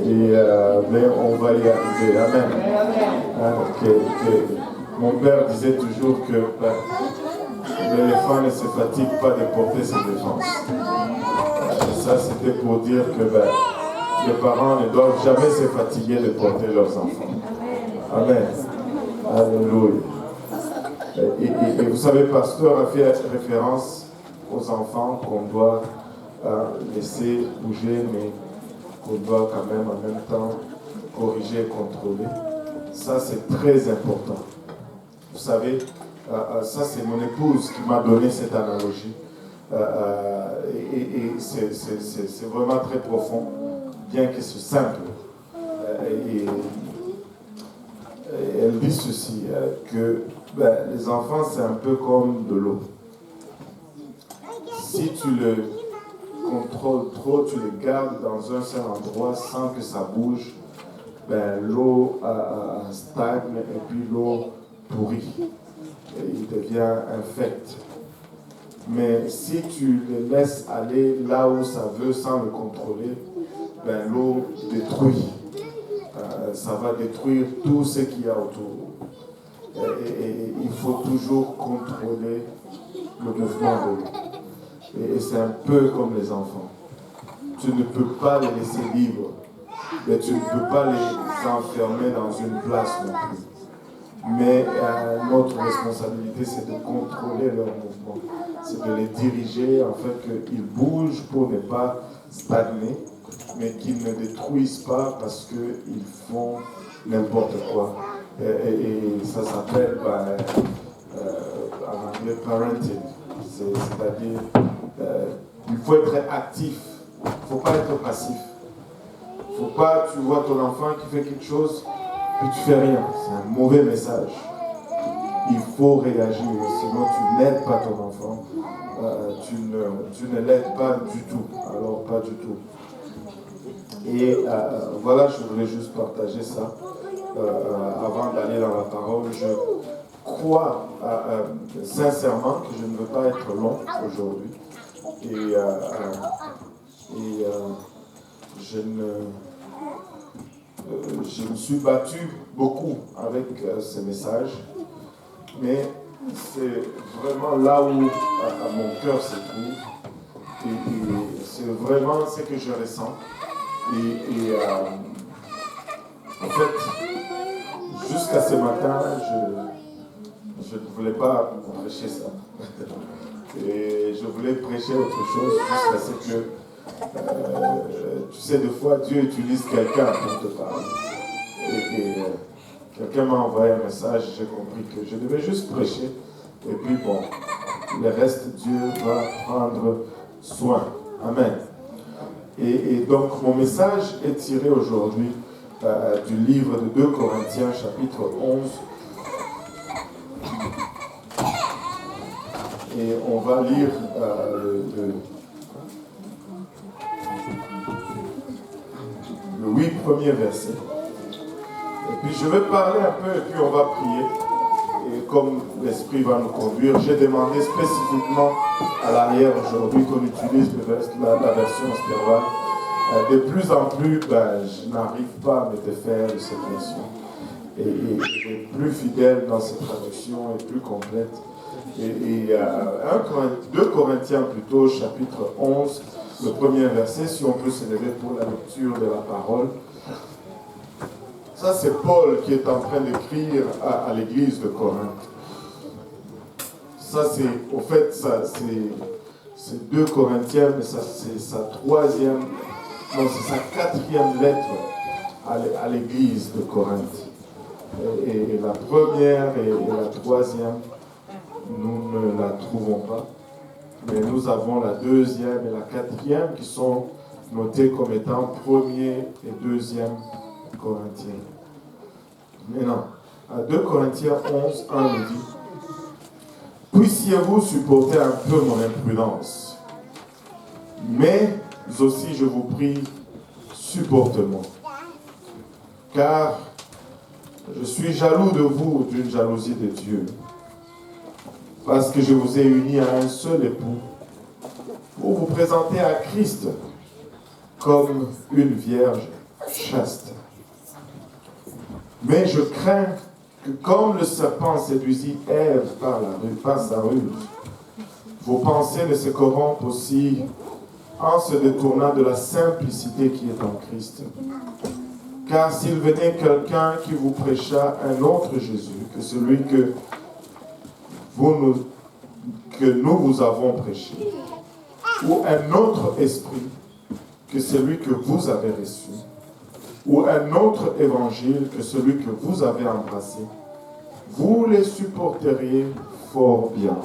Mais on va y arriver. Amen. Mon père disait toujours que l'éléphant ne se fatigue pas de porter ses défenses. Ça, c'était pour dire que les parents ne doivent jamais se fatiguer de porter leurs enfants. Amen. Alléluia. Et vous savez, pasteur a fait référence aux enfants qu'on doit laisser bouger, mais qu'on doit quand même en même temps corriger et contrôler. Ça, c'est très important. Vous savez, ça, c'est mon épouse qui m'a donné cette analogie. Et c'est vraiment très profond, bien que c'est simple. Et elle dit ceci, que les enfants, c'est un peu comme de l'eau. Si tu le contrôles trop, tu les gardes dans un seul endroit sans que ça bouge, l'eau stagne et puis l'eau pourrit. Et il devient infect. Mais si tu le laisses aller là où ça veut sans le contrôler, l'eau détruit. Ça va détruire tout ce qu'il y a autour. Et il faut toujours contrôler le mouvement de l'eau. Et c'est un peu comme les enfants. Tu ne peux pas les laisser libres, mais tu ne peux pas les enfermer dans une place non plus. Mais notre responsabilité, c'est de contrôler leur mouvement. C'est de les diriger, en fait, qu'ils bougent pour ne pas stagner, mais qu'ils ne détruisent pas parce qu'ils font n'importe quoi. Et ça s'appelle, en anglais, parenting. C'est-à-dire, il faut être actif. Il ne faut pas être passif. Il ne faut pas, tu vois ton enfant qui fait quelque chose, puis tu fais rien. C'est un mauvais message. Il faut réagir, sinon tu n'aides pas ton enfant. Tu ne l'aides pas du tout. Alors, pas du tout. Et voilà, je voulais juste partager ça avant d'aller dans la parole. Je crois sincèrement que je ne veux pas être long aujourd'hui. Et je me suis battu beaucoup avec ce message, mais c'est vraiment là où mon cœur se trouve. Et c'est vraiment ce que je ressens. Et en fait, jusqu'à ce matin, je ne voulais pas prêcher ça. Et je voulais prêcher autre chose jusqu'à ce que, tu sais, des fois, Dieu utilise quelqu'un pour te parler. Et quelqu'un m'a envoyé un message, j'ai compris que je devais juste prêcher. Et puis bon, le reste, Dieu va prendre soin. Amen. Et donc, mon message est tiré aujourd'hui du livre de 2 Corinthiens, chapitre 11. Et on va lire le 8 premiers versets. Et puis je vais parler un peu et puis on va prier. Et comme l'Esprit va nous conduire, j'ai demandé spécifiquement à l'arrière aujourd'hui qu'on utilise la version Sterval. De plus en plus, je n'arrive pas à me défaire de cette version. Et plus fidèle dans cette traduction et plus complète. Et 2 Corinthiens plutôt, chapitre 11, le premier verset, si on peut se lever pour la lecture de la parole. Ça, c'est Paul qui est en train d'écrire à l'église de Corinthe. Ça, c'est, au fait, c'est 2 Corinthiens, mais ça, c'est sa quatrième lettre à l'église de Corinthe. Et la première et la troisième, nous ne la trouvons pas. Mais nous avons la deuxième et la quatrième qui sont notées comme étant premier et deuxième Corinthiens. Mais non, à 2 Corinthiens 11, 1 nous dit « Puissiez-vous supporter un peu mon imprudence, mais aussi je vous prie, supportez-moi, car je suis jaloux de vous d'une jalousie de Dieu, parce que je vous ai unis à un seul époux, pour vous présenter à Christ comme une vierge chaste. Mais je crains que comme le serpent séduisit Ève par sa ruse, vos pensées ne se corrompent aussi en se détournant de la simplicité qui est en Christ. Car s'il venait quelqu'un qui vous prêcha un autre Jésus que celui que nous vous avons prêché, ou un autre esprit que celui que vous avez reçu, ou un autre évangile que celui que vous avez embrassé, vous les supporteriez fort bien.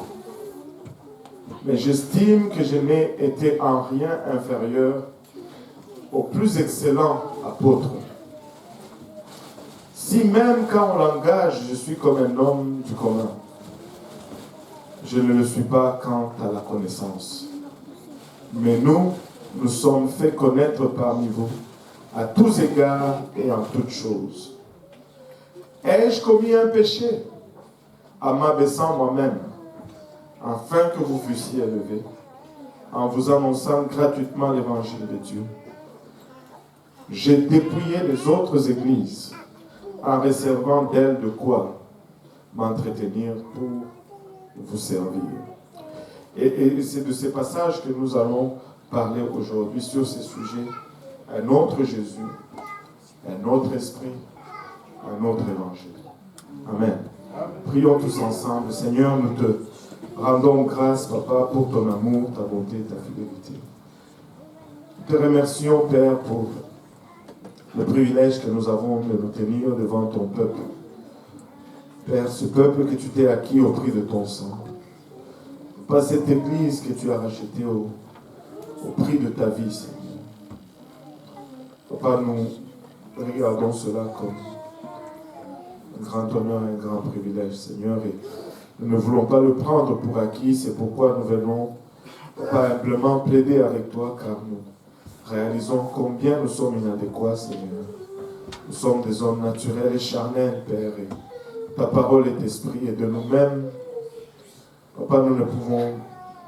Mais j'estime que je n'ai été en rien inférieur au plus excellent apôtre. Si même quand on l'engage, je suis comme un homme du commun, je ne le suis pas quant à la connaissance. Mais nous sommes fait connaître parmi vous, à tous égards et en toutes choses. Ai-je commis un péché en m'abaissant moi-même, afin que vous fussiez élevés, en vous annonçant gratuitement l'évangile de Dieu? J'ai dépouillé les autres églises, en réservant d'elles de quoi m'entretenir pour vous servir. Et c'est de ces passages que nous allons parler aujourd'hui sur ces sujets. Un autre Jésus, un autre esprit, un autre évangile. Amen. Prions tous ensemble. Seigneur, nous te rendons grâce, Papa, pour ton amour, ta bonté, ta fidélité. Nous te remercions, Père, pour le privilège que nous avons de nous tenir devant ton peuple. Père, ce peuple que tu t'es acquis au prix de ton sang. Pas cette église que tu as rachetée au prix de ta vie, Seigneur. Papa, nous regardons cela comme un grand honneur, un grand privilège, Seigneur, et nous ne voulons pas le prendre pour acquis. C'est pourquoi nous venons pas humblement plaider avec toi, car nous réalisons combien nous sommes inadéquats, Seigneur. Nous sommes des hommes naturels et charnels, Père, et ta parole est esprit, et de nous-mêmes, Papa, nous ne pouvons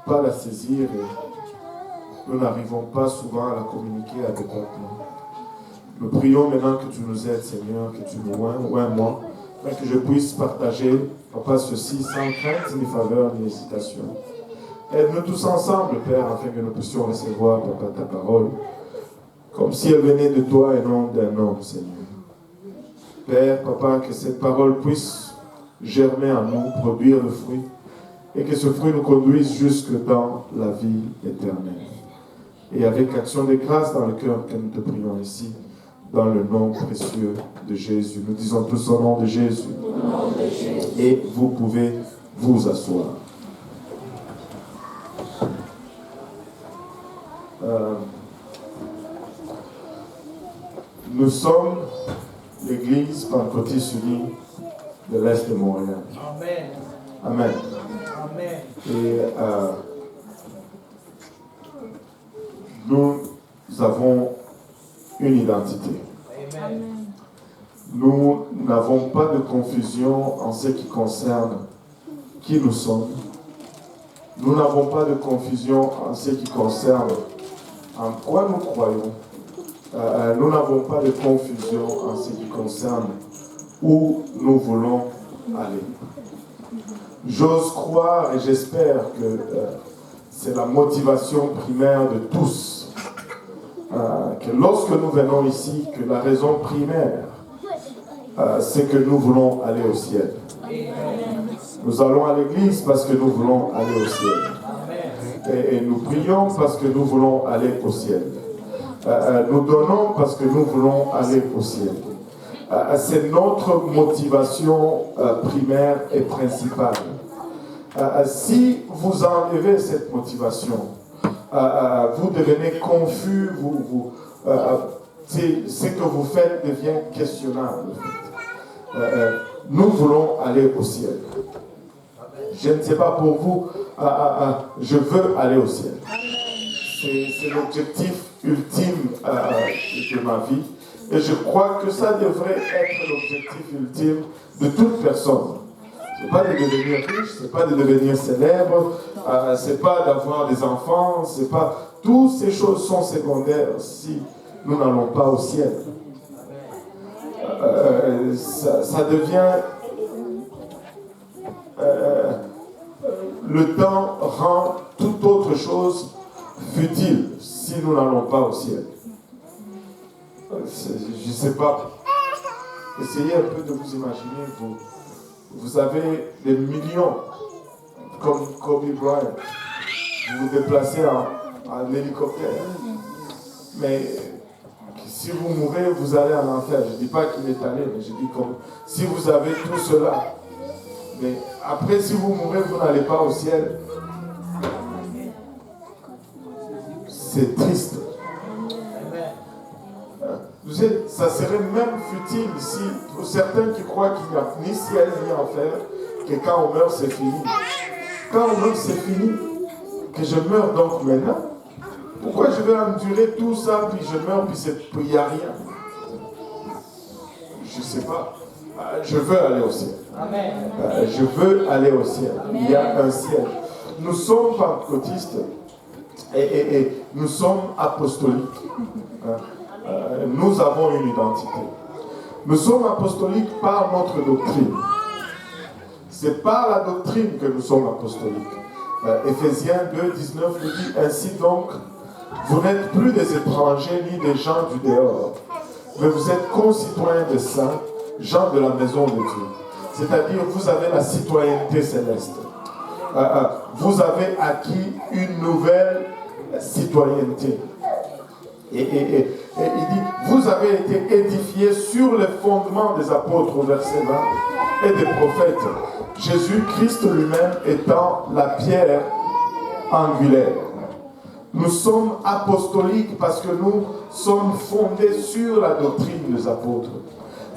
pas la saisir, et nous n'arrivons pas souvent à la communiquer adéquatement. Nous prions maintenant que tu nous aides, Seigneur, que tu nous oins-moi, afin que je puisse partager, Papa, ceci sans crainte, ni faveur, ni hésitation. Aide-nous tous ensemble, Père, afin que nous puissions recevoir, Papa, ta parole, comme si elle venait de toi et non d'un homme, Seigneur. Père, Papa, que cette parole puisse germer en nous, produire le fruit, et que ce fruit nous conduise jusque dans la vie éternelle. Et avec action de grâce dans le cœur que nous te prions ici, dans le nom précieux de Jésus. Nous disons tous au nom de Jésus. Au nom de Jésus. Et vous pouvez vous asseoir. Nous sommes l'église pentecôtiste unie de l'Est de Montréal. Amen. Amen. Amen. Et nous avons une identité. Amen. Nous n'avons pas de confusion en ce qui concerne qui nous sommes. Nous n'avons pas de confusion en ce qui concerne en quoi nous croyons. Nous n'avons pas de confusion en ce qui concerne où nous voulons aller. J'ose croire et j'espère que c'est la motivation primaire de tous. Que lorsque nous venons ici, que la raison primaire, c'est que nous voulons aller au ciel. Nous allons à l'église parce que nous voulons aller au ciel. Et nous prions parce que nous voulons aller au ciel. Nous donnons parce que nous voulons aller au ciel. C'est notre motivation primaire et principale. Si vous enlevez cette motivation, vous devenez confus, ce que vous faites devient questionnable. Nous voulons aller au ciel. Je ne sais pas pour vous, je veux aller au ciel. C'est l'objectif ultime de ma vie. Et je crois que ça devrait être l'objectif ultime de toute personne. Ce n'est pas de devenir riche, ce n'est pas de devenir célèbre, ce n'est pas d'avoir des enfants, c'est pas... Toutes ces choses sont secondaires si nous n'allons pas au ciel. ça devient... le temps rend toute autre chose futile si nous n'allons pas au ciel. Je ne sais pas. Essayez un peu de vous imaginer. Vous avez des millions, comme Kobe Bryant. Vous vous déplacez en hélicoptère. Mais si vous mourrez, vous allez en enfer. Je ne dis pas qu'il est allé, mais je dis comme si vous avez tout cela. Mais après, si vous mourrez, vous n'allez pas au ciel. C'est triste. Vous savez, ça serait même futile si, pour certains qui croient qu'il n'y a ni ciel ni enfer, que quand on meurt, c'est fini. Quand on meurt, c'est fini. Que je meurs donc maintenant. Pourquoi je vais endurer tout ça, puis je meurs, puis il n'y a rien? Je ne sais pas. Je veux aller au ciel. Je veux aller au ciel. Il y a un ciel. Nous sommes pentecôtistes et nous sommes apostoliques. Nous avons une identité. Nous sommes apostoliques par notre doctrine. C'est par la doctrine que nous sommes apostoliques. Éphésiens 2, 19 nous dit: ainsi donc, vous n'êtes plus des étrangers ni des gens du dehors, mais vous êtes concitoyens des saints, gens de la maison de Dieu. C'est-à-dire, vous avez la citoyenneté céleste. Vous avez acquis une nouvelle citoyenneté. Et il dit, vous avez été édifiés sur les fondements des apôtres au verset 20 et des prophètes. Jésus-Christ lui-même étant la pierre angulaire. Nous sommes apostoliques parce que nous sommes fondés sur la doctrine des apôtres.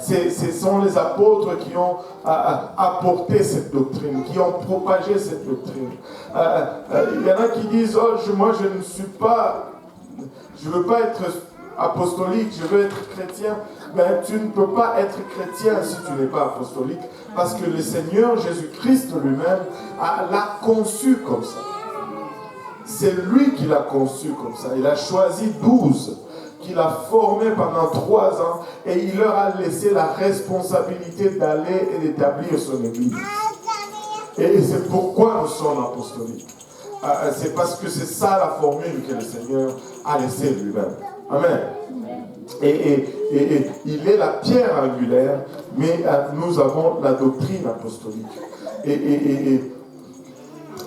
Ce sont les apôtres qui ont apporté cette doctrine, qui ont propagé cette doctrine. Il y en a qui disent, oh, moi je ne suis pas, je ne veux pas être apostolique, je veux être chrétien. Mais tu ne peux pas être chrétien si tu n'es pas apostolique, parce que le Seigneur Jésus-Christ lui-même l'a conçu comme ça. C'est lui qui l'a conçu comme ça. Il a choisi 12 qu'il a formés pendant 3 ans et il leur a laissé la responsabilité d'aller et d'établir son église. Et c'est pourquoi nous sommes apostoliques. C'est parce que c'est ça la formule que le Seigneur a laissée lui-même. Amen. Et il est la pierre angulaire, mais nous avons la doctrine apostolique.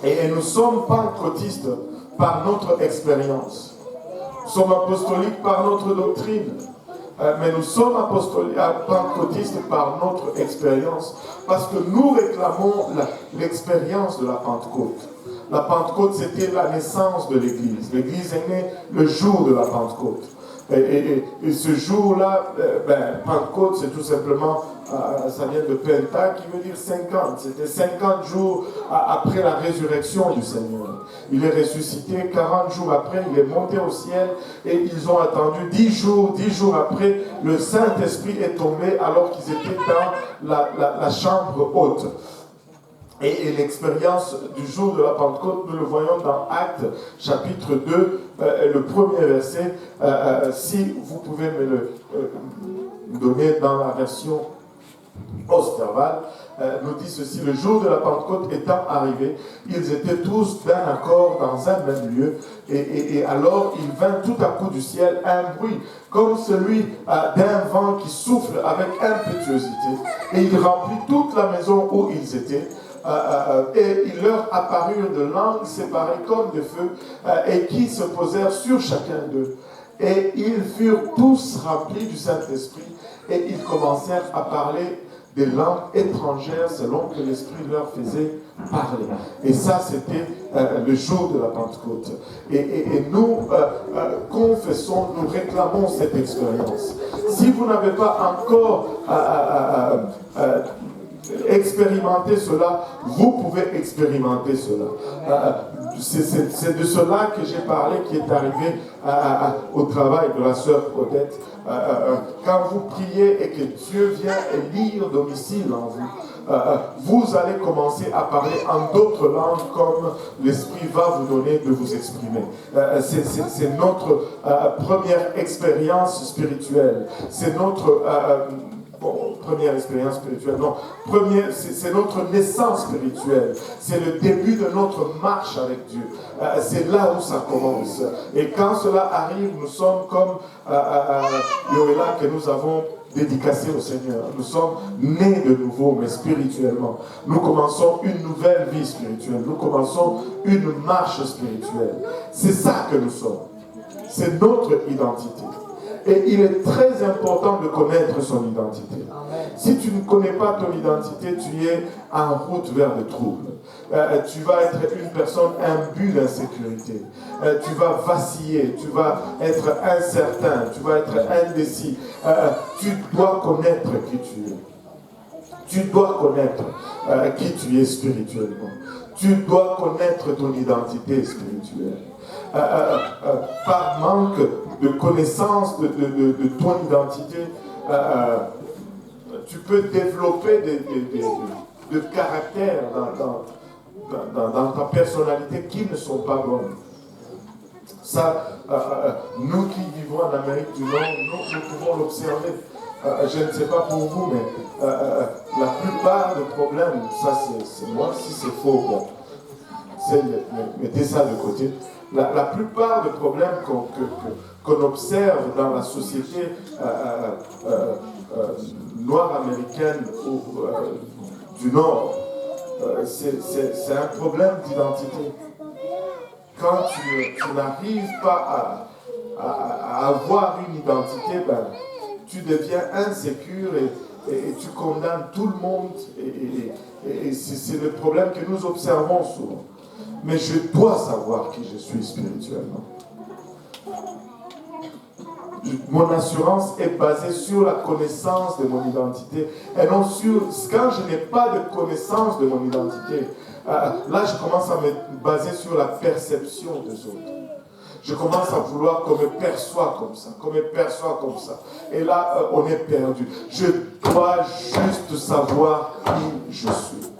Et nous sommes pentecôtistes par notre expérience. Nous sommes apostoliques par notre doctrine. Mais nous sommes pentecôtistes par notre expérience. Parce que nous réclamons l'expérience de la Pentecôte. La Pentecôte, c'était la naissance de l'Église. L'Église est née le jour de la Pentecôte. Et ce jour-là, Pentecôte, c'est tout simplement, ça vient de Penta, qui veut dire 50. C'était 50 jours après la résurrection du Seigneur. Il est ressuscité, 40 jours après, il est monté au ciel, et ils ont attendu 10 jours. 10 jours après, le Saint-Esprit est tombé alors qu'ils étaient dans la chambre haute. Et l'expérience du jour de la Pentecôte, nous le voyons dans Actes, chapitre 2, le premier verset. Si vous pouvez me le donner dans la version Osterval, nous dit ceci: le jour de la Pentecôte étant arrivé, ils étaient tous d'un accord dans un même lieu, et alors il vint tout à coup du ciel un bruit, comme celui d'un vent qui souffle avec impétuosité, et il remplit toute la maison où ils étaient. Et il leur apparurent de langues séparées comme de feu, et qui se posèrent sur chacun d'eux. Et ils furent tous remplis du Saint-Esprit, et ils commencèrent à parler des langues étrangères selon que l'Esprit leur faisait parler. Et ça, c'était le jour de la Pentecôte. Et nous confessons, nous réclamons cette expérience. Si vous n'avez pas encore expérimenter cela, vous pouvez expérimenter cela. C'est de cela que j'ai parlé, qui est arrivé au travail de la sœur Odette. Quand vous priez et que Dieu vient élire domicile en vous, vous allez commencer à parler en d'autres langues comme l'Esprit va vous donner de vous exprimer. C'est notre première expérience spirituelle. C'est notre première expérience spirituelle. Non, c'est notre naissance spirituelle. C'est le début de notre marche avec Dieu. C'est là où ça commence. Et quand cela arrive, nous sommes comme Yoéla que nous avons dédicacé au Seigneur. Nous sommes nés de nouveau, mais spirituellement. Nous commençons une nouvelle vie spirituelle. Nous commençons une marche spirituelle. C'est ça que nous sommes. C'est notre identité. Et il est très important de connaître son identité. Si tu ne connais pas ton identité, tu es en route vers le trouble. Tu vas être une personne imbue d'insécurité. Tu vas vaciller, tu vas être incertain, tu vas être indécis. Tu dois connaître qui tu es. Tu dois connaître qui tu es spirituellement. Tu dois connaître ton identité spirituelle. Par manque de connaissance de ton identité, tu peux développer de caractères dans ta personnalité qui ne sont pas bonnes. Ça, nous qui vivons en Amérique du Nord, nous pouvons l'observer. Je ne sais pas pour vous, mais la plupart des problèmes, ça c'est moi, si c'est faux, bon, mettez ça de côté. La plupart des problèmes qu'on observe dans la société noire américaine ou du Nord, c'est un problème d'identité. Quand tu n'arrives pas à avoir une identité, ben, tu deviens insécure et tu condamnes tout le monde. Et c'est le problème que nous observons souvent. Mais je dois savoir qui je suis spirituellement. Mon assurance est basée sur la connaissance de mon identité et non sur... Quand je n'ai pas de connaissance de mon identité, là je commence à me baser sur la perception des autres. Je commence à vouloir qu'on me perçoive comme ça, qu'on me perçoive comme ça. Et là, on est perdu. Je dois juste savoir qui je suis.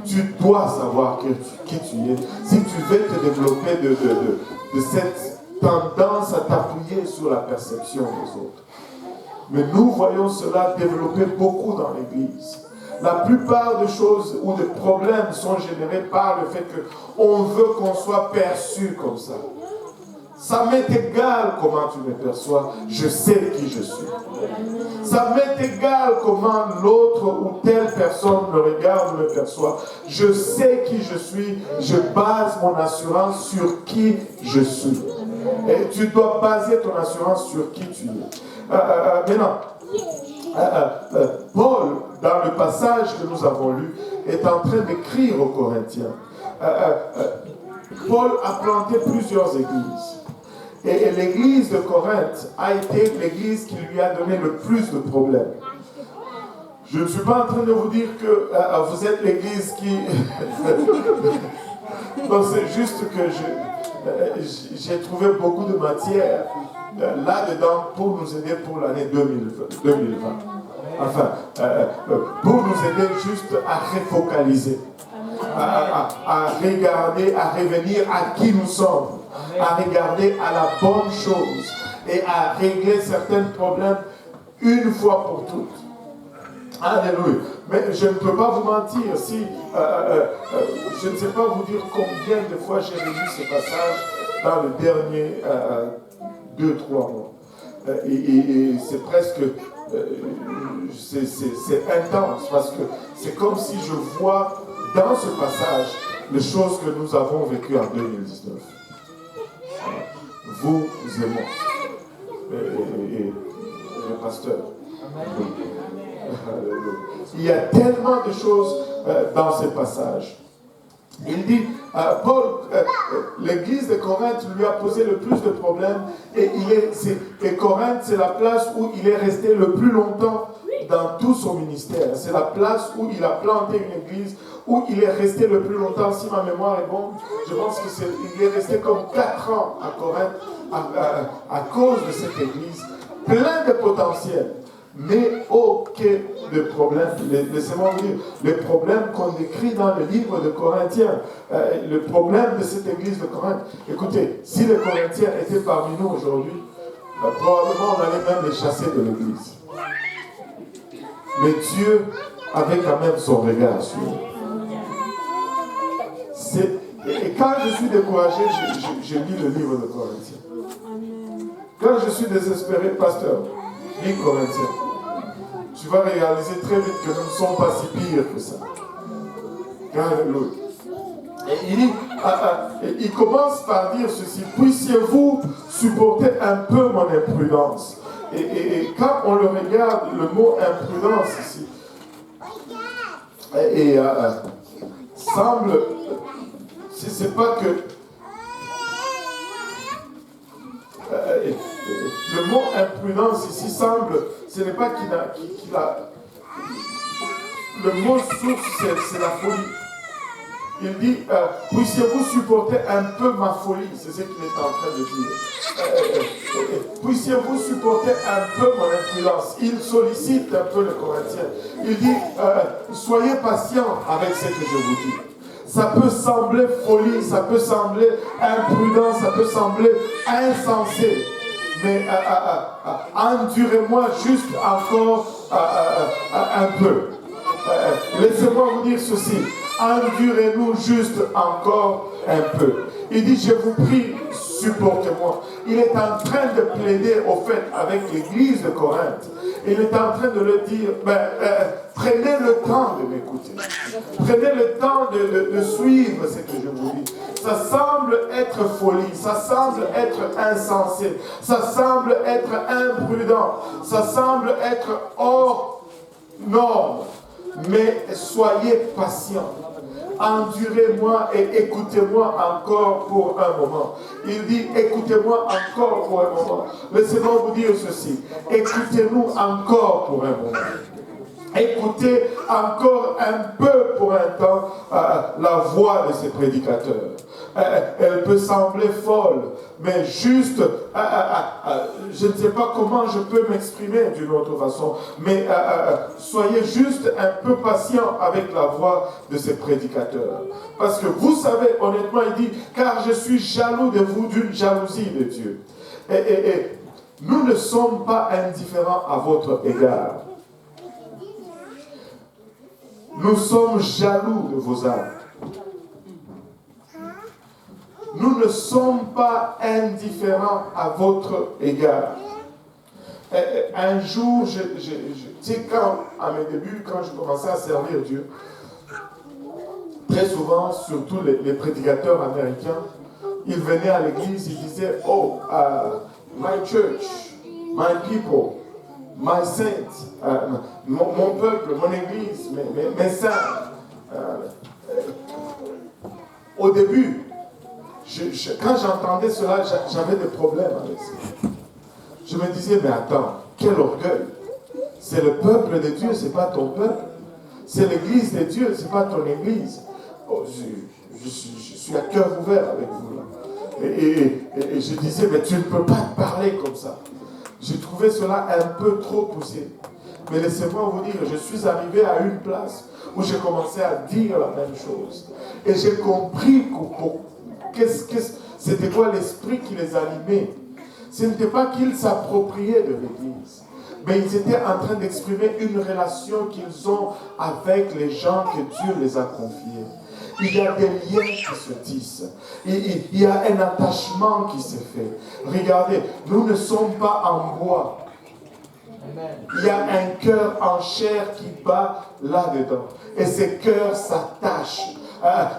Tu dois savoir qui tu es. Si tu veux te développer de cette tendance à t'appuyer sur la perception des autres. Mais nous voyons cela développer beaucoup dans l'Église. La plupart des choses ou des problèmes sont générés par le fait qu'on veut qu'on soit perçu comme ça. Ça m'est égal comment tu me perçois, je sais qui je suis. Ça m'est égal comment l'autre ou telle personne me regarde, me perçoit. Je sais qui je suis, je base mon assurance sur qui je suis. Et tu dois baser ton assurance sur qui tu es. Maintenant, Paul, dans le passage que nous avons lu, est en train d'écrire aux Corinthiens. Paul a planté plusieurs églises. Et l'église de Corinthe a été l'église qui lui a donné le plus de problèmes. Je ne suis pas en train de vous dire que vous êtes l'église qui... Non, c'est juste que j'ai trouvé beaucoup de matière là-dedans pour nous aider pour l'année 2020. Enfin, pour nous aider juste à refocaliser, à regarder, à revenir à qui nous sommes. À regarder à la bonne chose et à régler certains problèmes une fois pour toutes. Alléluia. Mais je ne peux pas vous mentir, si je ne sais pas vous dire combien de fois j'ai lu ce passage dans le dernier 2-3 mois. Et c'est presque, c'est intense parce que c'est comme si je vois dans ce passage les choses que nous avons vécues en 2019. Vous et moi, et le pasteur. Il y a tellement de choses dans ces passages. Il dit, Paul, l'église de Corinthe lui a posé le plus de problèmes et Corinthe, c'est la place où il est resté le plus longtemps dans tout son ministère. C'est la place où il a planté une église, où il est resté le plus longtemps. Si ma mémoire est bonne, je pense qu'il est resté comme 4 ans à Corinthe à cause de cette église. Plein de potentiel, mais aucun de problème. Laissez-moi vous dire, les problèmes qu'on décrit dans le livre de Corinthiens, le problème de cette église de Corinthe. Écoutez, si les Corinthiens étaient parmi nous aujourd'hui, probablement on allait même les chasser de l'église. Mais Dieu avait quand même son regard sur eux. Et quand je suis découragé, je lis le livre de Corinthiens. Quand je suis désespéré, pasteur, lis Corinthiens. Tu vas réaliser très vite que nous ne sommes pas si pires que ça. Alléluia. Et il commence par dire ceci: puissiez-vous supporter un peu mon imprudence. Et quand on le regarde, le mot imprudence ici, semble, c'est pas que le mot imprudence ici semble, ce n'est pas qu'il a, le mot source c'est la folie. Il dit, puissiez-vous supporter un peu ma folie, c'est ce qu'il est en train de dire. Puissiez-vous supporter un peu mon imprudence. Il sollicite un peu le Corinthien. Il dit, soyez patients avec ce que je vous dis. Ça peut sembler folie, ça peut sembler imprudent, ça peut sembler insensé. Mais endurez-moi juste encore un peu. Laissez-moi vous dire ceci. Endurez-nous juste encore un peu. Il dit, je vous prie, supportez-moi. Il est en train de plaider au fait avec l'église de Corinthe. Il est en train de leur dire, prenez le temps de m'écouter. Prenez le temps de suivre ce que je vous dis. Ça semble être folie, ça semble être insensé, ça semble être imprudent, ça semble être hors norme. Mais soyez patients. Endurez-moi et écoutez-moi encore pour un moment. Il dit, écoutez-moi encore pour un moment. Laissez-moi vous dire ceci. Écoutez-nous encore pour un moment. Écoutez encore un peu pour un temps la voix de ces prédicateurs. Elle peut sembler folle, mais juste, je ne sais pas comment je peux m'exprimer d'une autre façon, mais soyez juste un peu patient avec la voix de ces prédicateurs. Parce que vous savez, honnêtement, il dit, car je suis jaloux de vous d'une jalousie de Dieu. Et nous ne sommes pas indifférents à votre égard. Nous sommes jaloux de vos âmes. Nous ne sommes pas indifférents à votre égard. Un jour, tu sais, à mes débuts, quand je commençais à servir Dieu, très souvent, surtout les prédicateurs américains, ils venaient à l'église, ils disaient, oh, my church, my people, my saints, mon peuple, mon église, mes saints. Au début, quand j'entendais cela, j'avais des problèmes avec ça. Je me disais, mais attends, quel orgueil. C'est le peuple de Dieu, c'est pas ton peuple. C'est l'église de Dieu, c'est pas ton église. Oh, je suis à cœur ouvert avec vous là. Et je disais, mais tu ne peux pas te parler comme ça. J'ai trouvé cela un peu trop poussé. Mais laissez-moi vous dire, je suis arrivé à une place où j'ai commencé à dire la même chose. Et j'ai compris c'était quoi l'esprit qui les animait. Ce n'était pas qu'ils s'appropriaient de l'Église, mais ils étaient en train d'exprimer une relation qu'ils ont avec les gens que Dieu les a confiés. Il y a des liens qui se tissent. Il y a un attachement qui se fait. Regardez, nous ne sommes pas en bois. Il y a un cœur en chair qui bat là-dedans. Et ces cœurs s'attachent.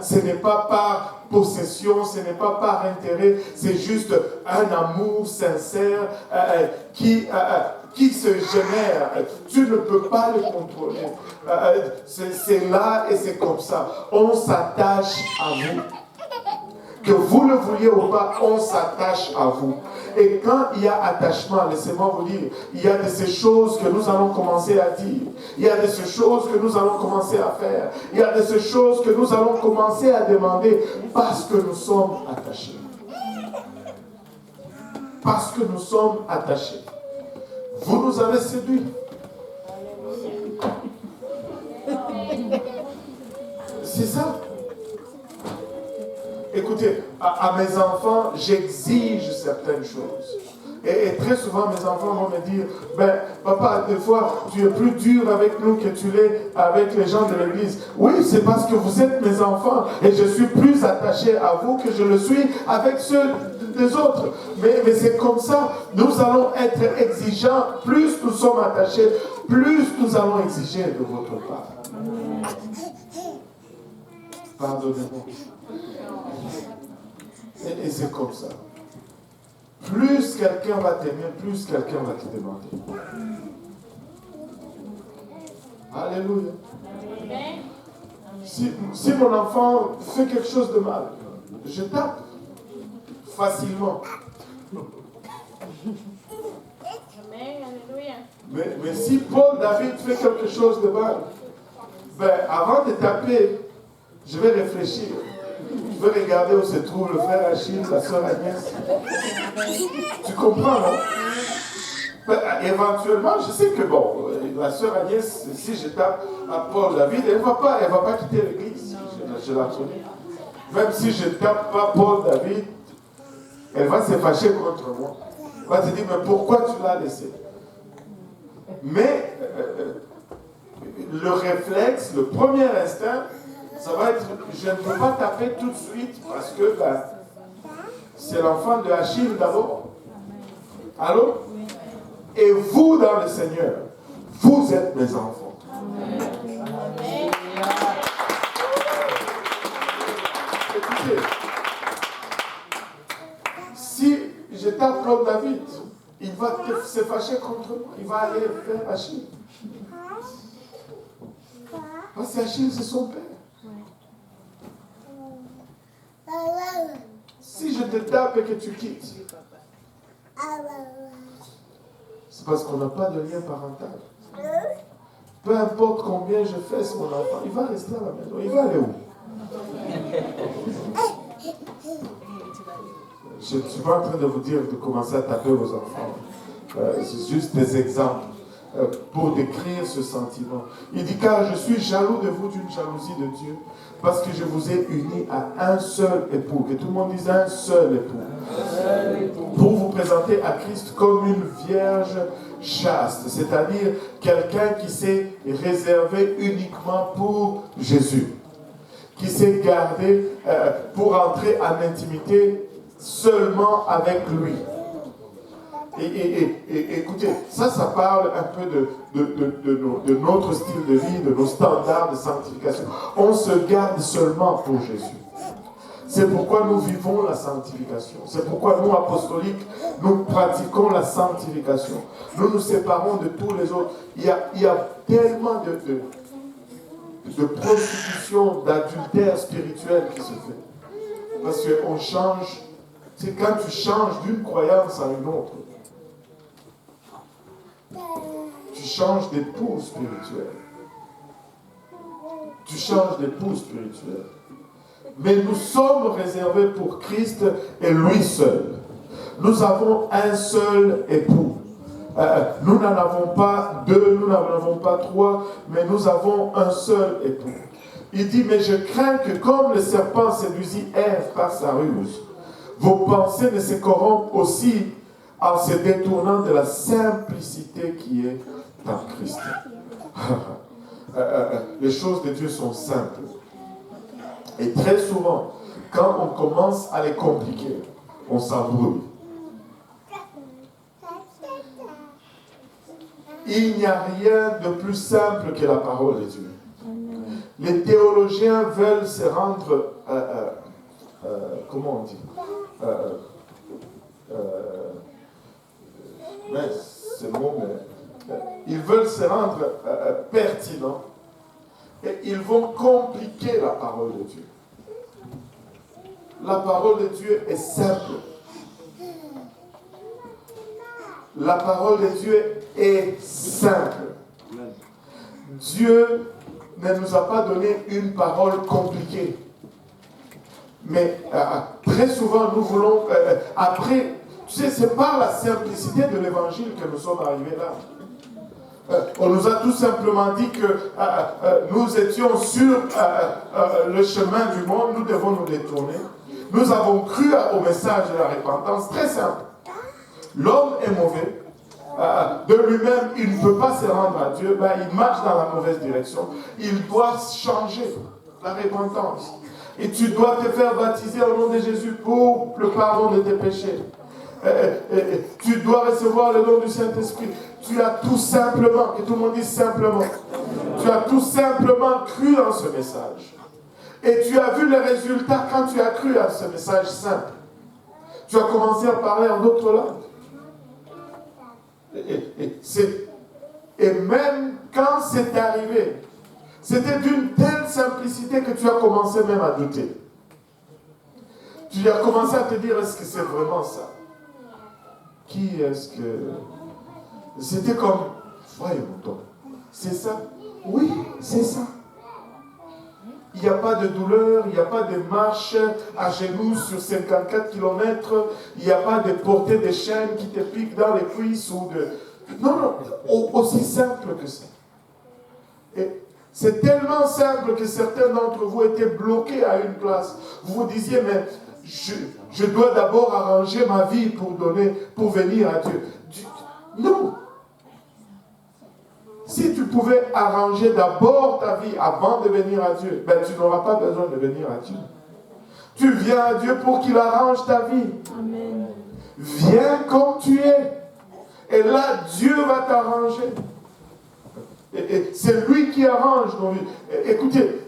Ce n'est pas par possession, ce n'est pas par intérêt, c'est juste un amour sincère qui se génère. Tu ne peux pas le contrôler. C'est là et c'est comme ça. On s'attache à vous. Que vous le vouliez ou pas, on s'attache à vous. Et quand il y a attachement, laissez-moi vous dire, il y a de ces choses que nous allons commencer à dire. Il y a de ces choses que nous allons commencer à faire. Il y a de ces choses que nous allons commencer à demander parce que nous sommes attachés. Parce que nous sommes attachés. Vous nous avez séduits. C'est ça. Écoutez, à mes enfants, j'exige certaines choses. Et très souvent, mes enfants vont me dire, ben, papa, des fois, tu es plus dur avec nous que tu l'es avec les gens de l'église. Oui, c'est parce que vous êtes mes enfants et je suis plus attaché à vous que je le suis avec ceux des autres. Mais c'est comme ça, nous allons être exigeants. Plus nous sommes attachés, plus nous allons exiger de votre part. Pardonnez-moi. Et c'est comme ça. Plus quelqu'un va t'aimer, plus quelqu'un va te demander. Alléluia. Si mon enfant fait quelque chose de mal, je tape facilement. Mais si Paul David fait quelque chose de mal, ben, avant de taper, je vais réfléchir. Je vais regarder où se trouve le frère Achille, la soeur Agnès. Tu comprends, non? Ben, éventuellement, je sais que bon, la soeur Agnès, si je tape à Paul David, elle ne va pas quitter l'église. Je la connais. Même si je ne tape pas Paul David, elle va se fâcher contre moi. Elle va se dire, mais pourquoi tu l'as laissé? Mais le réflexe, le premier instinct, ça va être, je ne peux pas taper tout de suite parce que ben, c'est l'enfant de Achille d'abord. Allô? Et vous, dans le Seigneur, vous êtes mes enfants. Écoutez, si je tape comme David, il va se fâcher contre moi. Il va aller faire Achille. Parce qu'Achille, c'est son père. Si je te tape et que tu quittes, c'est parce qu'on n'a pas de lien parental. Peu importe combien je fais mon enfant, il va rester à la maison. Il va aller où? Je ne suis pas en train de vous dire de commencer à taper vos enfants. C'est juste des exemples pour décrire ce sentiment. Il dit, car je suis jaloux de vous d'une jalousie de Dieu, parce que je vous ai unis à un seul époux. Que tout le monde dise un seul époux. Pour vous présenter à Christ comme une vierge chaste, c'est-à-dire quelqu'un qui s'est réservé uniquement pour Jésus, qui s'est gardé pour entrer en intimité seulement avec lui. Et écoutez, ça parle un peu de notre style de vie, de nos standards de sanctification. On se garde seulement pour Jésus. C'est pourquoi nous vivons la sanctification. C'est pourquoi nous, apostoliques, nous pratiquons la sanctification. Nous nous séparons de tous les autres. Il y a tellement de prostitution, d'adultère spirituel qui se fait. Parce qu'on change, c'est quand tu changes d'une croyance à une autre. Tu changes d'époux spirituel. Tu changes d'époux spirituel. Mais nous sommes réservés pour Christ et lui seul. Nous avons un seul époux. Nous n'en avons pas deux, nous n'en avons pas trois, mais nous avons un seul époux. Il dit, mais je crains que comme le serpent séduisit Ève par sa ruse, vos pensées ne se corrompent aussi en se détournant de la simplicité qui est en Christ. Les choses de Dieu sont simples. Et très souvent, quand on commence à les compliquer, on s'embrouille. Il n'y a rien de plus simple que la parole de Dieu. Les théologiens veulent se rendre, comment on dit, mais c'est le mot, mais ils veulent se rendre pertinents et ils vont compliquer la parole de Dieu. La parole de Dieu est simple. La parole de Dieu est simple. Dieu ne nous a pas donné une parole compliquée. Mais très souvent, nous voulons, après, tu sais, c'est par la simplicité de l'évangile que nous sommes arrivés là. On nous a tout simplement dit que nous étions sur le chemin du monde, nous devons nous détourner. Nous avons cru au message de la repentance, très simple. l'homme est mauvais, de lui-même, il ne peut pas se rendre à Dieu, il marche dans la mauvaise direction. Il doit changer, la repentance. Et tu dois te faire baptiser au nom de Jésus pour le pardon de tes péchés. Tu dois recevoir le don du Saint-Esprit. Tu as tout simplement, que tout le monde dise simplement, tu as tout simplement cru dans ce message. Et tu as vu les résultats quand tu as cru à ce message simple. Tu as commencé à parler en d'autres langues. Et même quand c'est arrivé, c'était d'une telle simplicité que tu as commencé même à douter. Tu as commencé à te dire, est-ce que c'est vraiment ça? Qui est-ce que... C'était comme, voyons donc, c'est ça? Oui, c'est ça. Il n'y a pas de douleur, il n'y a pas de marche à genoux sur 54 km, il n'y a pas de portée de chaînes qui te piquent dans les cuisses ou de... Non, aussi simple que ça. Et c'est tellement simple que certains d'entre vous étaient bloqués à une place. Vous vous disiez, mais je dois d'abord arranger ma vie pour venir à Dieu. Non. Si tu pouvais arranger d'abord ta vie avant de venir à Dieu, tu n'auras pas besoin de venir à Dieu. Tu viens à Dieu pour qu'il arrange ta vie. Amen. Viens comme tu es. Et là, Dieu va t'arranger. Et c'est lui qui arrange nos vies. Écoutez,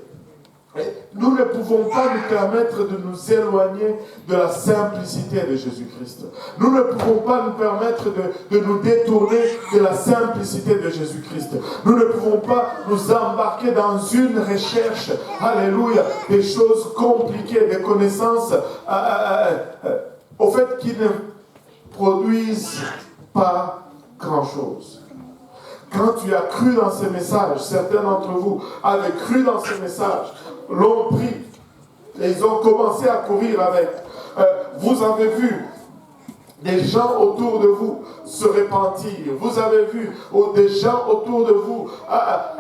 nous ne pouvons pas nous permettre de nous éloigner de la simplicité de Jésus-Christ. Nous ne pouvons pas nous permettre de nous détourner de la simplicité de Jésus-Christ. Nous ne pouvons pas nous embarquer dans une recherche, alléluia, des choses compliquées, des connaissances, au fait qui ne produisent pas grand-chose. Quand tu as cru dans ces messages, certains d'entre vous avaient cru dans ces messages, l'ont pris et ils ont commencé à courir avec. Vous avez vu des gens autour de vous se repentir. Vous avez vu des gens autour de vous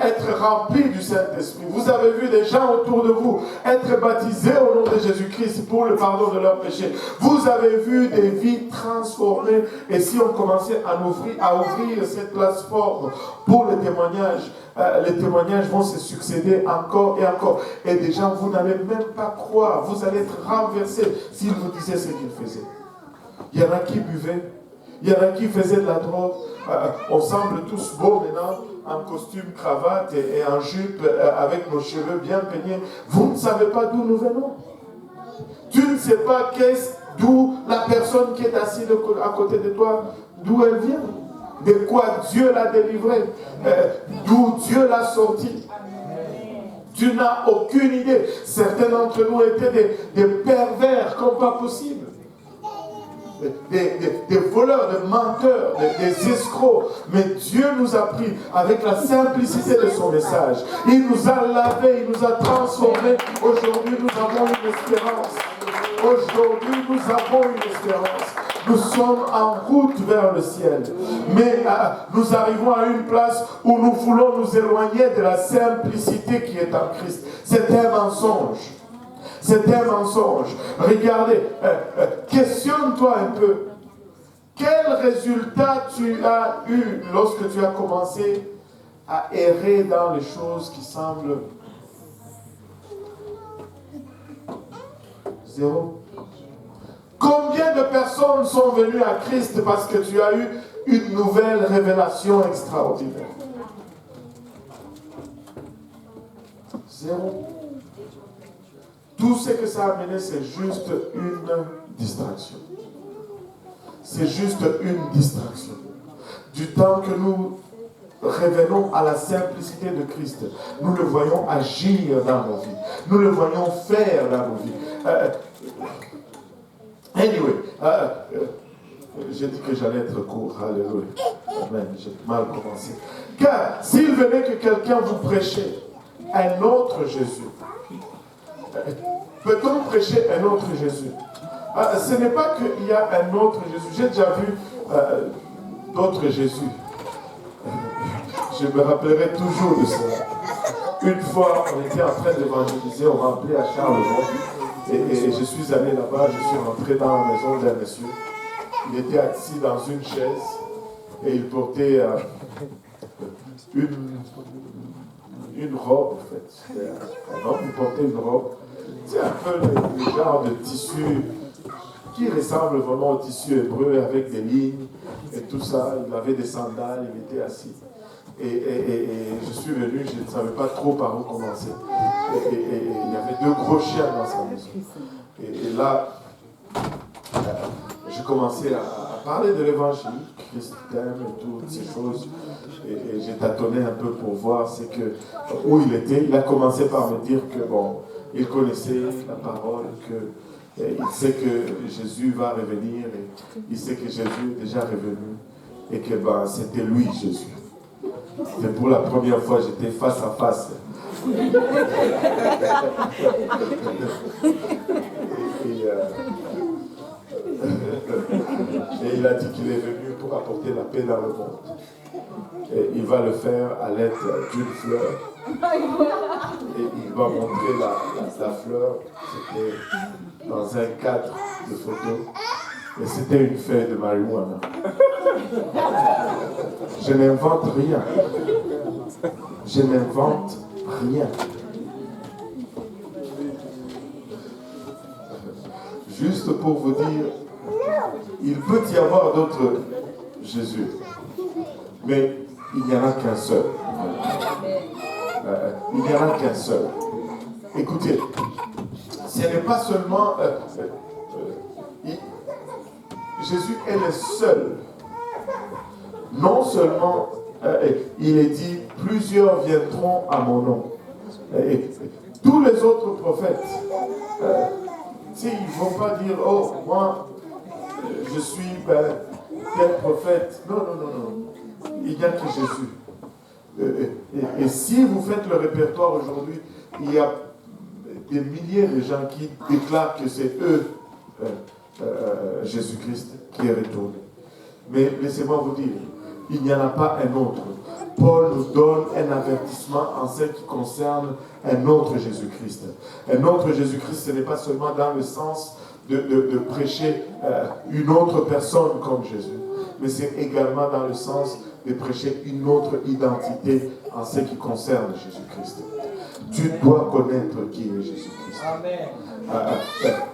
être remplis du Saint-Esprit. Vous avez vu des gens autour de vous être baptisés au nom de Jésus-Christ pour le pardon de leurs péchés. Vous avez vu des vies transformées. Et si on commençait à ouvrir cette plateforme pour le témoignage, les témoignages vont se succéder encore et encore. Et des gens, vous n'allez même pas croire. Vous allez être renversés s'ils vous disaient ce qu'ils faisaient. Il y en a qui buvaient, il y en a qui faisaient de la drogue. On semble tous beaux maintenant, en costume, cravate et en jupe, avec nos cheveux bien peignés. Vous ne savez pas d'où nous venons. Tu ne sais pas d'où la personne qui est assise à côté de toi, d'où elle vient, de quoi Dieu l'a délivré, d'où Dieu l'a sorti. Tu n'as aucune idée. Certains d'entre nous étaient des pervers comme pas possible. Des voleurs, des menteurs, des escrocs. Mais Dieu nous a pris avec la simplicité de son message. Il nous a lavés, il nous a transformés. Aujourd'hui, nous avons une espérance. Aujourd'hui, nous avons une espérance. Nous sommes en route vers le ciel. Mais nous arrivons à une place où nous voulons nous éloigner de la simplicité qui est en Christ. C'est un mensonge. C'est un mensonge. Regardez, questionne-toi un peu. Quel résultat tu as eu lorsque tu as commencé à errer dans les choses qui semblent zéro? Combien de personnes sont venues à Christ parce que tu as eu une nouvelle révélation extraordinaire? Zéro. Tout ce que ça a amené, c'est juste une distraction. C'est juste une distraction. Du temps que nous revenons à la simplicité de Christ, nous le voyons agir dans nos vies. Nous le voyons faire dans nos vies. Anyway, j'ai dit que j'allais être court. Alléluia. Amen. J'ai mal commencé. Car s'il venait que quelqu'un vous prêchait un autre Jésus, peut-on prêcher un autre Jésus? Ce n'est pas qu'il y a un autre Jésus. J'ai déjà vu d'autres Jésus. Je me rappellerai toujours de cela. Une fois, on était en train d'évangéliser, on m'a appelé à Charleroi. Et je suis allé là-bas, je suis rentré dans la maison d'un monsieur. il était assis dans une chaise et il portait une robe, en fait. Un homme, il portait une robe. C'est un peu le genre de tissu qui ressemble vraiment au tissu hébreu avec des lignes et tout ça. Il avait des sandales, il était assis. Et je suis venu, je ne savais pas trop par où commencer. Et il y avait 2 gros chiens dans sa maison. Et là, j'ai commencé à parler de l'évangile, Christ t'aime et toutes ces choses. Et j'ai tâtonné un peu pour voir où il était. Il a commencé par me dire que bon, il connaissait la parole, il sait que Jésus va revenir, et il sait que Jésus est déjà revenu, et que c'était lui, Jésus. C'était pour la première fois, j'étais face à face. Et il a dit qu'il est venu pour apporter la paix dans le monde. Et il va le faire à l'aide d'une fleur. Et il va montrer la fleur. C'était dans un cadre de photo. Et c'était une feuille de marijuana. Je n'invente rien. Je n'invente rien. Juste pour vous dire, il peut y avoir d'autres Jésus, mais il n'y en a qu'un seul. Il n'y en a qu'un seul. Écoutez, ce n'est pas seulement... Jésus est le seul. Non seulement, il est dit, plusieurs viendront à mon nom. Tous les autres prophètes, ils ne vont pas dire, oh, moi, je suis tel prophète. Non. Il n'y a que Jésus. Et si vous faites le répertoire aujourd'hui, il y a des milliers de gens qui déclarent que c'est eux, Jésus-Christ, qui est retourné. Mais laissez-moi vous dire, il n'y en a pas un autre. Paul nous donne un avertissement en ce qui concerne un autre Jésus-Christ. Un autre Jésus-Christ, ce n'est pas seulement dans le sens de prêcher une autre personne comme Jésus, mais c'est également dans le sens de prêcher une autre identité en ce qui concerne Jésus-Christ. Tu dois connaître qui est Jésus-Christ. Amen.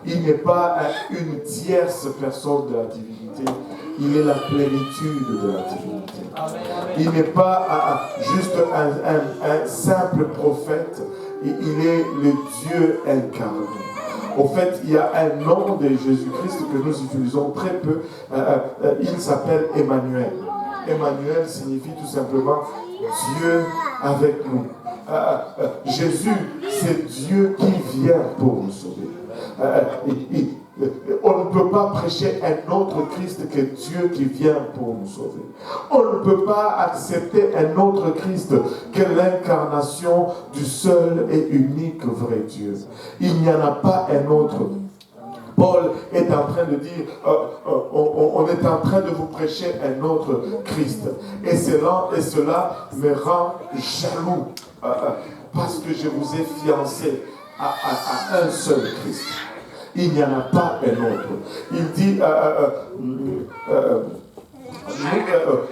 Il n'est pas une tierce personne de la divinité, il est la plénitude de la divinité. Amen. Il n'est pas juste un simple prophète, il est le Dieu incarné. Au fait, il y a un nom de Jésus-Christ que nous utilisons très peu, il s'appelle Emmanuel. Emmanuel signifie tout simplement Dieu avec nous. Jésus, c'est Dieu qui vient pour nous sauver. On ne peut pas prêcher un autre Christ que Dieu qui vient pour nous sauver. On ne peut pas accepter un autre Christ que l'incarnation du seul et unique vrai Dieu. Il n'y en a pas un autre. Paul est en train de dire, on est en train de vous prêcher un autre Christ. Et cela me rend jaloux. Parce que je vous ai fiancé à un seul Christ. Il n'y en a pas un autre. Il dit,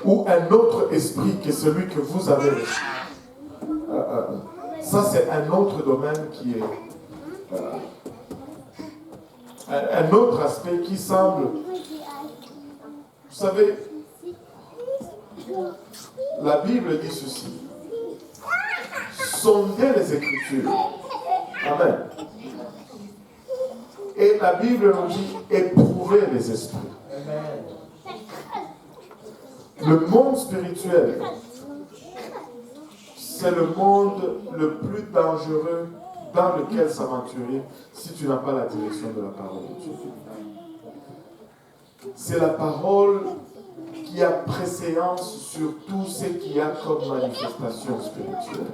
ou un autre esprit que celui que vous avez reçu. Ça, c'est un autre domaine qui est... un autre aspect qui semble... Vous savez, la Bible dit ceci. Sondez les Écritures. Amen. Et la Bible nous dit éprouvez les esprits. Le monde spirituel, c'est le monde le plus dangereux dans lequel s'aventurer si tu n'as pas la direction de la parole de Dieu. C'est la parole qui a préséance sur tout ce qu'il y a comme manifestation spirituelle.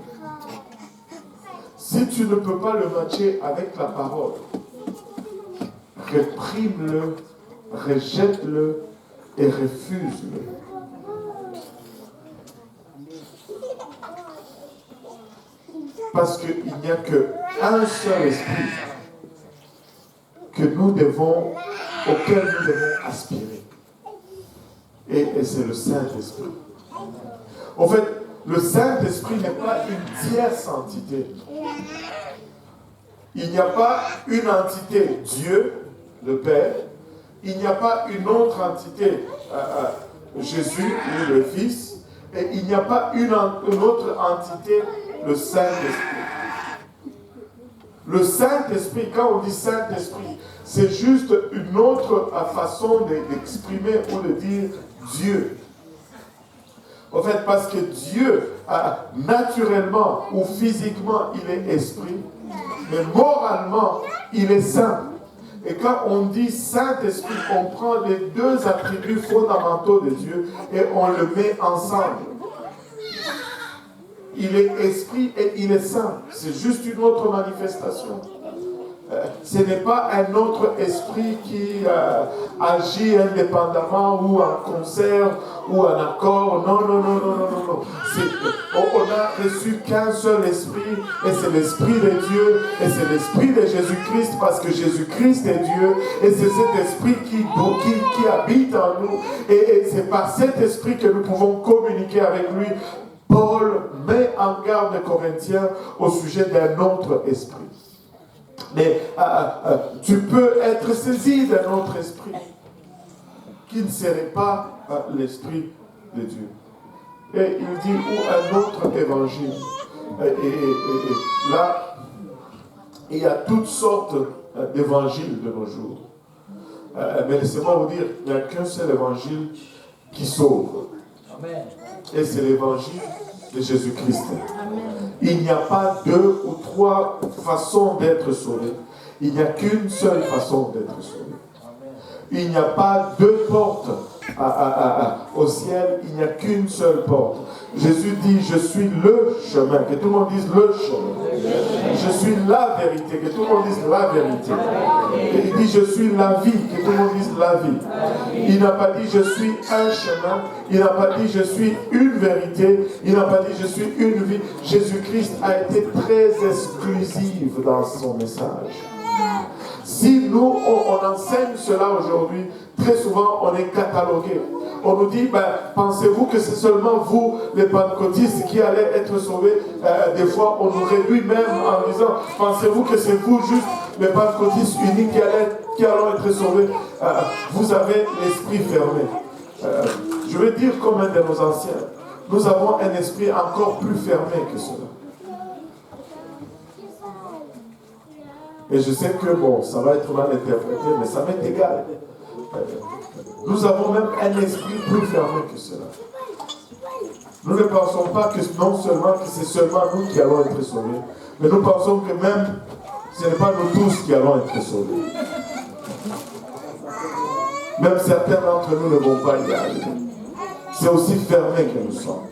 Si tu ne peux pas le matcher avec la parole, réprime-le, rejette-le et refuse-le. Parce qu'il n'y a qu'un seul esprit auquel nous devons aspirer. et c'est le Saint-Esprit. En fait, le Saint-Esprit n'est pas une tierce entité. Il n'y a pas une entité Dieu, le Père. Il n'y a pas une autre entité Jésus ou le Fils. Et il n'y a pas une autre entité, le Saint-Esprit. Le Saint-Esprit, quand on dit Saint-Esprit, c'est juste une autre façon d'exprimer ou de dire Dieu. En fait, parce que Dieu, naturellement ou physiquement, il est esprit, mais moralement, il est saint. Et quand on dit Saint-Esprit, on prend les deux attributs fondamentaux de Dieu et on le met ensemble. Il est esprit et il est saint. C'est juste une autre manifestation. Ce n'est pas un autre esprit qui agit indépendamment ou en concert ou en accord. Non. On n'a reçu qu'un seul esprit et c'est l'esprit de Dieu et c'est l'esprit de Jésus-Christ parce que Jésus-Christ est Dieu et c'est cet esprit qui habite en nous et c'est par cet esprit que nous pouvons communiquer avec lui. Paul met en garde les Corinthiens au sujet d'un autre esprit. Mais tu peux être saisi d'un autre esprit qui ne serait pas l'esprit de Dieu. Et il dit, ou un autre évangile. Et là, il y a toutes sortes d'évangiles de nos jours. Mais laissez-moi vous dire, il n'y a qu'un seul évangile qui sauve. Amen. Et c'est l'évangile de Jésus-Christ. Il n'y a pas deux ou trois façons d'être sauvé. Il n'y a qu'une seule façon d'être sauvé. Il n'y a pas deux portes au ciel, il n'y a qu'une seule porte. Jésus dit, je suis le chemin, que tout le monde dise le chemin. Je suis la vérité, que tout le monde dise la vérité. Et il dit, je suis la vie, que tout le monde dise la vie. Il n'a pas dit, je suis un chemin. Il n'a pas dit, je suis une vérité. Il n'a pas dit, je suis une vie. Jésus-Christ a été très exclusif dans son message. Si nous, on enseigne cela aujourd'hui, très souvent, on est catalogué. On nous dit, pensez-vous que c'est seulement vous, les pentecôtistes, qui allez être sauvés? Des fois, on nous réduit même en disant, pensez-vous que c'est vous, juste les pentecôtistes unis, qui allons être sauvés? Vous avez l'esprit fermé. Je vais dire comme un de nos anciens, nous avons un esprit encore plus fermé que cela. Et je sais que, ça va être mal interprété, mais ça m'est égal. Nous avons même un esprit plus fermé que cela. Nous ne pensons pas que non seulement que c'est seulement nous qui allons être sauvés, mais nous pensons que même ce n'est pas nous tous qui allons être sauvés. Même certains d'entre nous ne vont pas y arriver. C'est aussi fermé que nous sommes.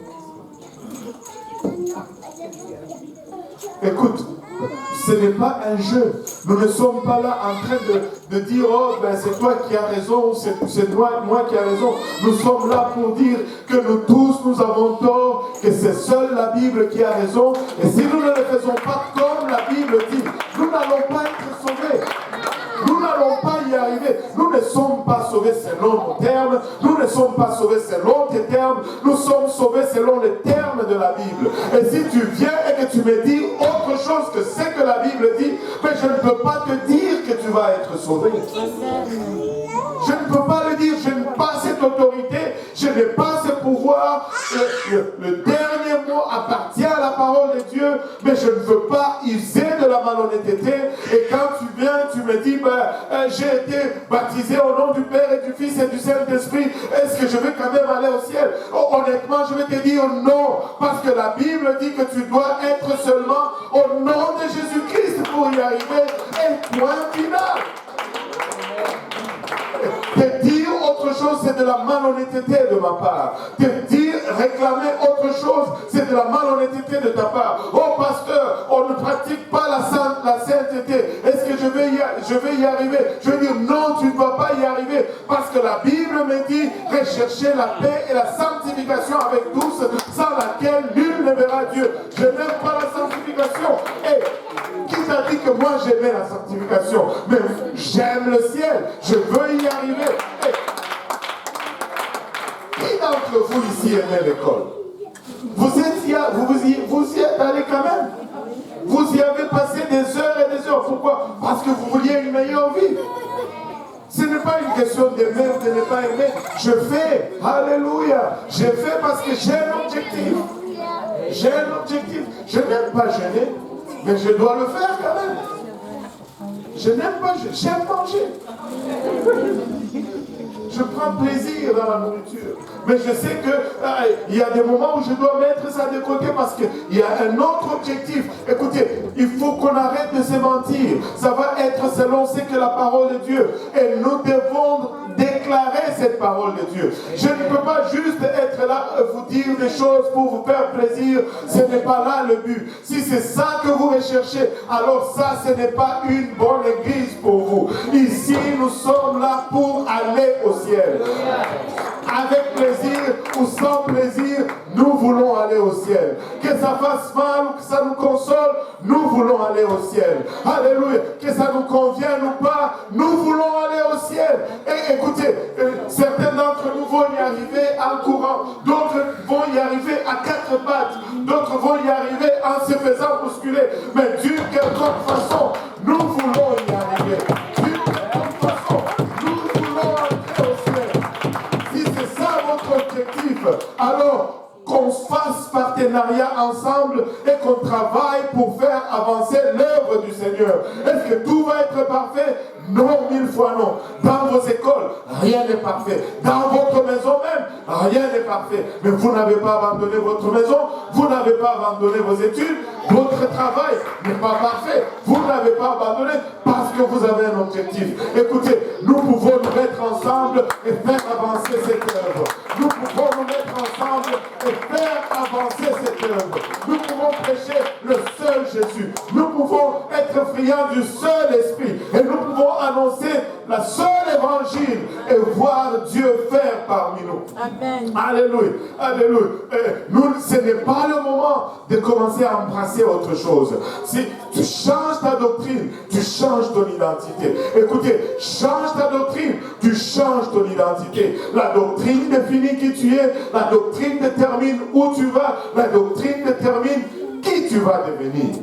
Écoute, ce n'est pas un jeu. Nous ne sommes pas là en train de dire, c'est toi qui as raison, c'est moi qui ai raison. Nous sommes là pour dire que nous tous, nous avons tort, que c'est seule la Bible qui a raison. Et si nous ne le faisons pas comme la Bible dit, nous n'allons pas être sauvés. Nous n'allons pas y arriver. Nous ne sommes pas sauvés selon nos termes. Nous ne sommes pas sauvés selon tes termes. Nous sommes sauvés selon les termes de la Bible. Et si tu viens et que tu me dis autre chose que ce que la Bible dit, mais je ne peux pas te dire que tu vas être sauvé. Je ne peux pas le dire. Je n'ai pas cette autorité. Je n'ai pas ce pouvoir. Le dernier mot appartient à la parole de Dieu, mais je ne veux pas user de la malhonnêteté. Et quand tu viens, tu me dis, j'ai été baptisé au nom du Père et du Fils et du Saint-Esprit. Est-ce que je vais quand même aller au ciel? Honnêtement, je vais te dire non. Parce que la Bible dit que tu dois être seulement au nom de Jésus-Christ pour y arriver. Et point final. Te dire autre chose, c'est de la malhonnêteté de ma part. Te dire, réclamer autre chose, c'est de la malhonnêteté de ta part. Oh pasteur, on ne pratique pas la sainteté. Est-ce que je vais y arriver? Je vais dire non, tu ne vas pas y arriver. Parce que la Bible me dit, rechercher la paix et la sanctification avec tous, sans laquelle nul ne verra Dieu. Je n'aime pas la sanctification. Et qui t'a dit que moi j'aimais la sanctification? Mais j'aime le ciel, je veux y arriver. vous ici aimez l'école? Vous y êtes allé quand même? Vous y avez passé des heures et des heures. Pourquoi? Parce que vous vouliez une meilleure vie. Ce n'est pas une question d'aimer ou de ne pas aimer. Je fais, alléluia, je fais parce que j'ai un objectif. J'ai un objectif. Je n'aime pas jeûner, mais je dois le faire quand même. Je n'aime pas jeûner, j'aime manger. Je prends plaisir dans la nourriture. Mais je sais qu'il y a des moments où je dois mettre ça de côté parce qu'il y a un autre objectif. Écoutez, il faut qu'on arrête de se mentir. Ça va être selon ce que la parole de Dieu. Et nous devons déclarer cette parole de Dieu. Je ne peux pas juste être là, vous dire des choses pour vous faire plaisir. Ce n'est pas là le but. Si c'est ça que vous recherchez, alors ça, ce n'est pas une bonne église pour vous. Ici, nous sommes là pour aller au ciel. Avec plaisir ou sans plaisir, nous voulons aller au ciel. Que ça fasse mal ou que ça nous console, nous voulons aller au ciel. Alléluia. Que ça nous convienne ou pas, nous voulons aller au ciel. Et écoutez, certains d'entre nous vont y arriver en courant, d'autres vont y arriver à quatre pattes, d'autres vont y arriver en se faisant bousculer. Mais d'une quelconque façon, nous voulons y arriver. D'une quelconque façon, nous voulons entrer au ciel. Si c'est ça votre objectif, alors qu'on fasse partenariat ensemble et qu'on travaille pour faire avancer l'œuvre du Seigneur. Est-ce que tout va être parfait? Non, 1000 fois non. Dans vos écoles, rien n'est parfait. Dans votre maison même, rien n'est parfait. Mais vous n'avez pas abandonné votre maison, vous n'avez pas abandonné vos études, votre travail n'est pas parfait. Vous n'avez pas abandonné parce que vous avez un objectif. Écoutez, nous pouvons nous mettre ensemble et faire avancer cette œuvre. Nous pouvons nous mettre ensemble et faire avancer cette œuvre. Nous pouvons prêcher le seul Jésus. Nous pouvons être friands du seul Esprit. Et nous pouvons annoncer la seule évangile et voir Dieu faire parmi nous. Amen. Alléluia. Alléluia. Nous, ce n'est pas le moment de commencer à embrasser autre chose. Si tu changes ta doctrine, tu changes ton identité. Écoutez, change ta doctrine, tu changes ton identité. La doctrine définit qui tu es, la doctrine détermine où tu vas, la doctrine détermine qui tu vas devenir.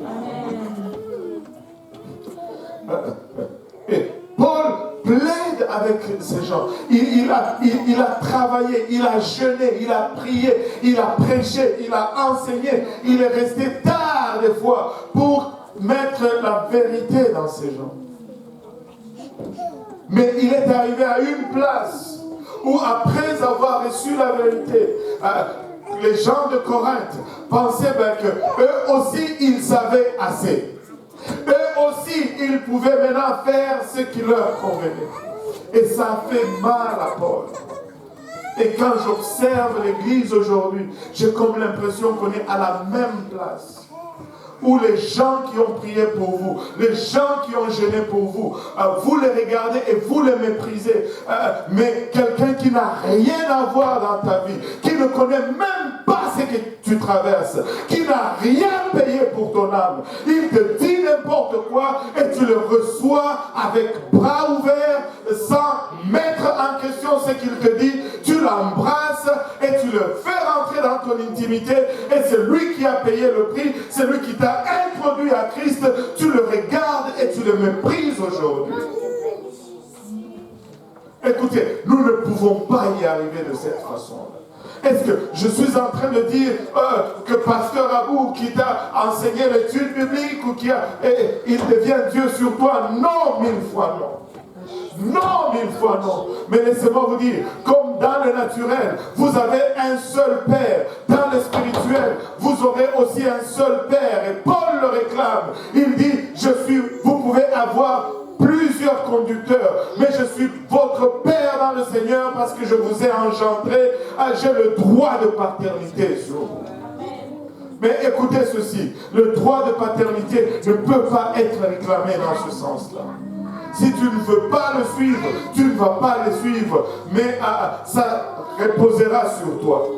Et Paul plaide avec ces gens. Il a travaillé, il a jeûné, il a prié, il a prêché, il a enseigné. Il est resté tard des fois pour mettre la vérité dans ces gens. Mais il est arrivé à une place où après avoir reçu la vérité, les gens de Corinthe pensaient qu'eux aussi ils savaient assez. Eux aussi, ils pouvaient maintenant faire ce qui leur convenait. Et ça fait mal à Paul. Et quand j'observe l'église aujourd'hui, j'ai comme l'impression qu'on est à la même place. Où les gens qui ont prié pour vous, les gens qui ont jeûné pour vous, vous les regardez et vous les méprisez. Mais quelqu'un qui n'a rien à voir dans ta vie, qui ne connaît même pas ce que tu traverses, qui n'a rien payé pour ton âme, il te dit n'importe quoi et tu le reçois avec bras ouverts, sans mettre en question ce qu'il te dit, tu l'embrasses et tu le fais rentrer dans ton intimité et c'est lui qui a payé le prix, c'est lui qui t'a introduit à Christ, tu le regardes et tu le méprises aujourd'hui. Écoutez, nous ne pouvons pas y arriver de cette façon-là. Est-ce que je suis en train de dire que Pasteur Abou qui t'a enseigné l'étude biblique ou il devient Dieu sur toi? Non, 1000 fois non. Non, 1000 fois non. Mais laissez-moi vous dire, comme dans le naturel, vous avez un seul Père. Dans le spirituel, vous aurez aussi un seul Père. Et Paul le réclame. Il dit, vous pouvez avoir plusieurs conducteurs, mais je suis votre Père dans le Seigneur parce que je vous ai engendré. J'ai le droit de paternité sur vous. Mais écoutez ceci, le droit de paternité ne peut pas être réclamé dans ce sens-là. Si tu ne veux pas le suivre, tu ne vas pas le suivre, mais ça reposera sur toi.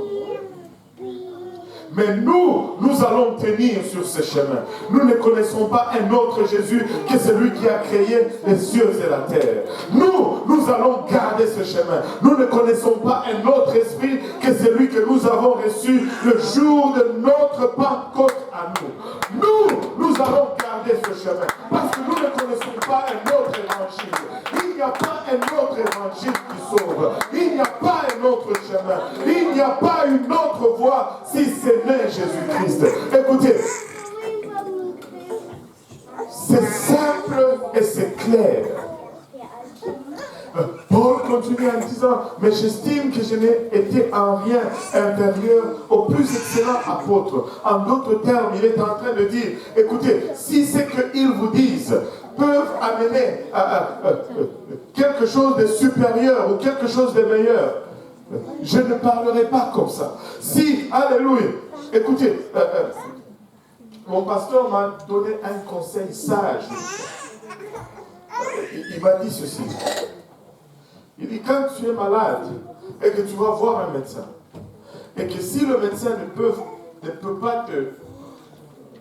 Mais nous allons tenir sur ce chemin. Nous ne connaissons pas un autre Jésus que celui qui a créé les cieux et la terre. Nous allons garder ce chemin. Nous ne connaissons pas un autre esprit que celui que nous avons reçu le jour de notre Pentecôte à nous. Nous allons garder ce chemin parce que nous ne connaissons pas un autre évangile. Il n'y a pas un autre évangile qui sauve. Il n'y a pas un autre chemin. Il n'y a pas une autre voie si ce n'est Jésus-Christ. Écoutez, c'est simple et c'est clair. Paul continue en disant, mais j'estime que je n'ai été en rien inférieur au plus excellent apôtre. En d'autres termes, il est en train de dire, écoutez, si ce qu'ils vous disent peuvent amener quelque chose de supérieur ou quelque chose de meilleur, je ne parlerai pas comme ça. Si, alléluia, écoutez, mon pasteur m'a donné un conseil sage. Il m'a dit ceci. Il dit, quand tu es malade et que tu vas voir un médecin, et que si le médecin ne peut pas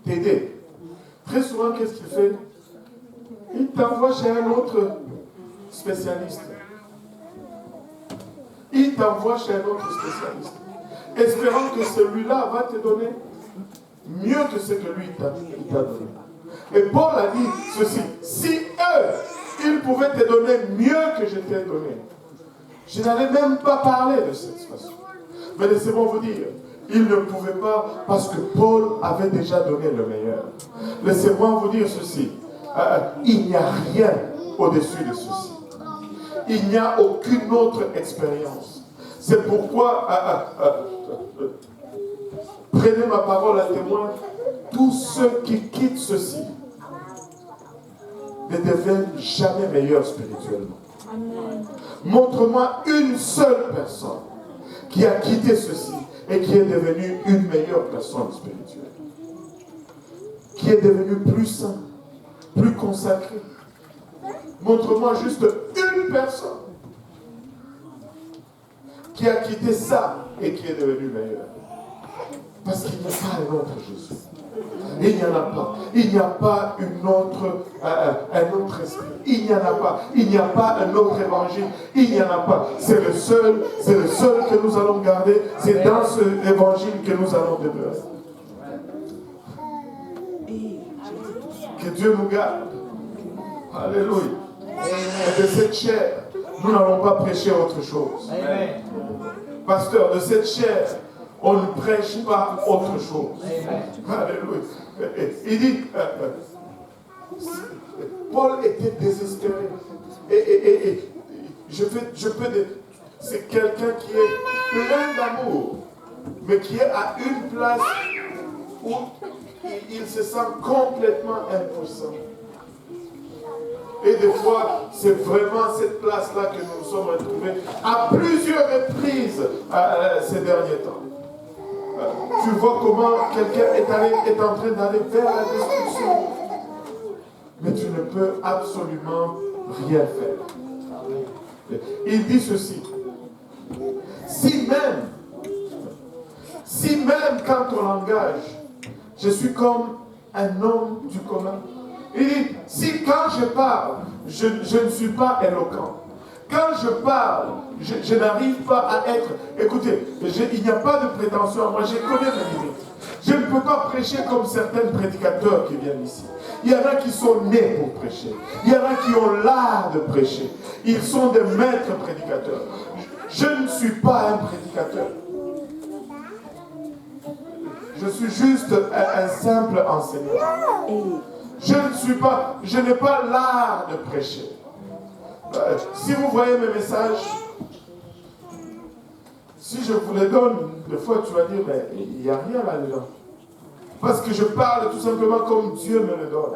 t'aider, très souvent, qu'est-ce qu'il fait? Il t'envoie chez un autre spécialiste. Il t'envoie chez un autre spécialiste, espérant que celui-là va te donner mieux que ce que lui t'a donné. Et Paul a dit ceci, si eux, ils pouvaient te donner mieux que je t'ai donné, je n'allais même pas parler de cette façon. Mais laissez-moi vous dire, ils ne pouvaient pas parce que Paul avait déjà donné le meilleur. Laissez-moi vous dire ceci, il n'y a rien au-dessus de ceci. Il n'y a aucune autre expérience. C'est pourquoi, prenez ma parole à témoin, tous ceux qui quittent ceci ne deviennent jamais meilleurs spirituellement. Montre-moi une seule personne qui a quitté ceci et qui est devenue une meilleure personne spirituelle. Qui est devenue plus sainte, plus consacrée. Montre-moi juste une personne qui a quitté ça et qui est devenue meilleure. Parce qu'il n'y a pas un autre Jésus. Il n'y en a pas. Il n'y a pas un autre esprit. Il n'y en a pas. Il n'y a pas un autre évangile. Il n'y en a pas. C'est le seul que nous allons garder. C'est dans ce évangile que nous allons demeurer. Que Dieu nous garde. Alléluia. Et de cette chair, nous n'allons pas prêcher autre chose. Pasteur, de cette chair, on ne prêche pas autre chose. Alléluia. Il dit, Paul était désespéré. Et c'est quelqu'un qui est plein d'amour, mais qui est à une place où il se sent complètement impuissant. Et des fois, c'est vraiment cette place-là que nous nous sommes retrouvés à plusieurs reprises ces derniers temps. Tu vois comment quelqu'un est en train d'aller vers la destruction. Mais tu ne peux absolument rien faire. Il dit ceci. Si même quand on l'engage, je suis comme un homme du commun. Il dit, si quand je parle, je ne suis pas éloquent. Quand je parle, je n'arrive pas à être... Écoutez, il n'y a pas de prétention à moi, je connais mes limites. Je ne peux pas prêcher comme certains prédicateurs qui viennent ici. Il y en a qui sont nés pour prêcher. Il y en a qui ont l'art de prêcher. Ils sont des maîtres prédicateurs. Je ne suis pas un prédicateur. Je suis juste un simple enseignant. Je n'ai pas l'art de prêcher. Si vous voyez mes messages, si je vous les donne, des fois tu vas dire, mais il n'y a rien là-dedans. Parce que je parle tout simplement comme Dieu me le donne.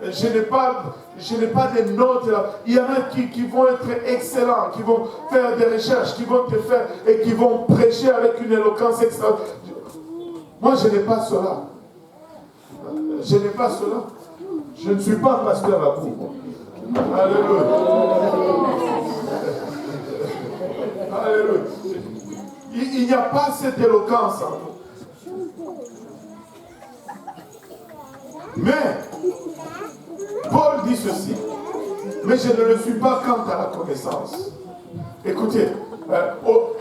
Je n'ai pas des notes là. Il y en a qui vont être excellents, qui vont faire des recherches, qui vont te faire et qui vont prêcher avec une éloquence extraordinaire. Moi, je n'ai pas cela. Je n'ai pas cela. Je ne suis pas pasteur à vous. Alléluia. Alléluia. Il n'y a pas cette éloquence en nous. Mais, Paul dit ceci, mais je ne le suis pas quant à la connaissance. Écoutez,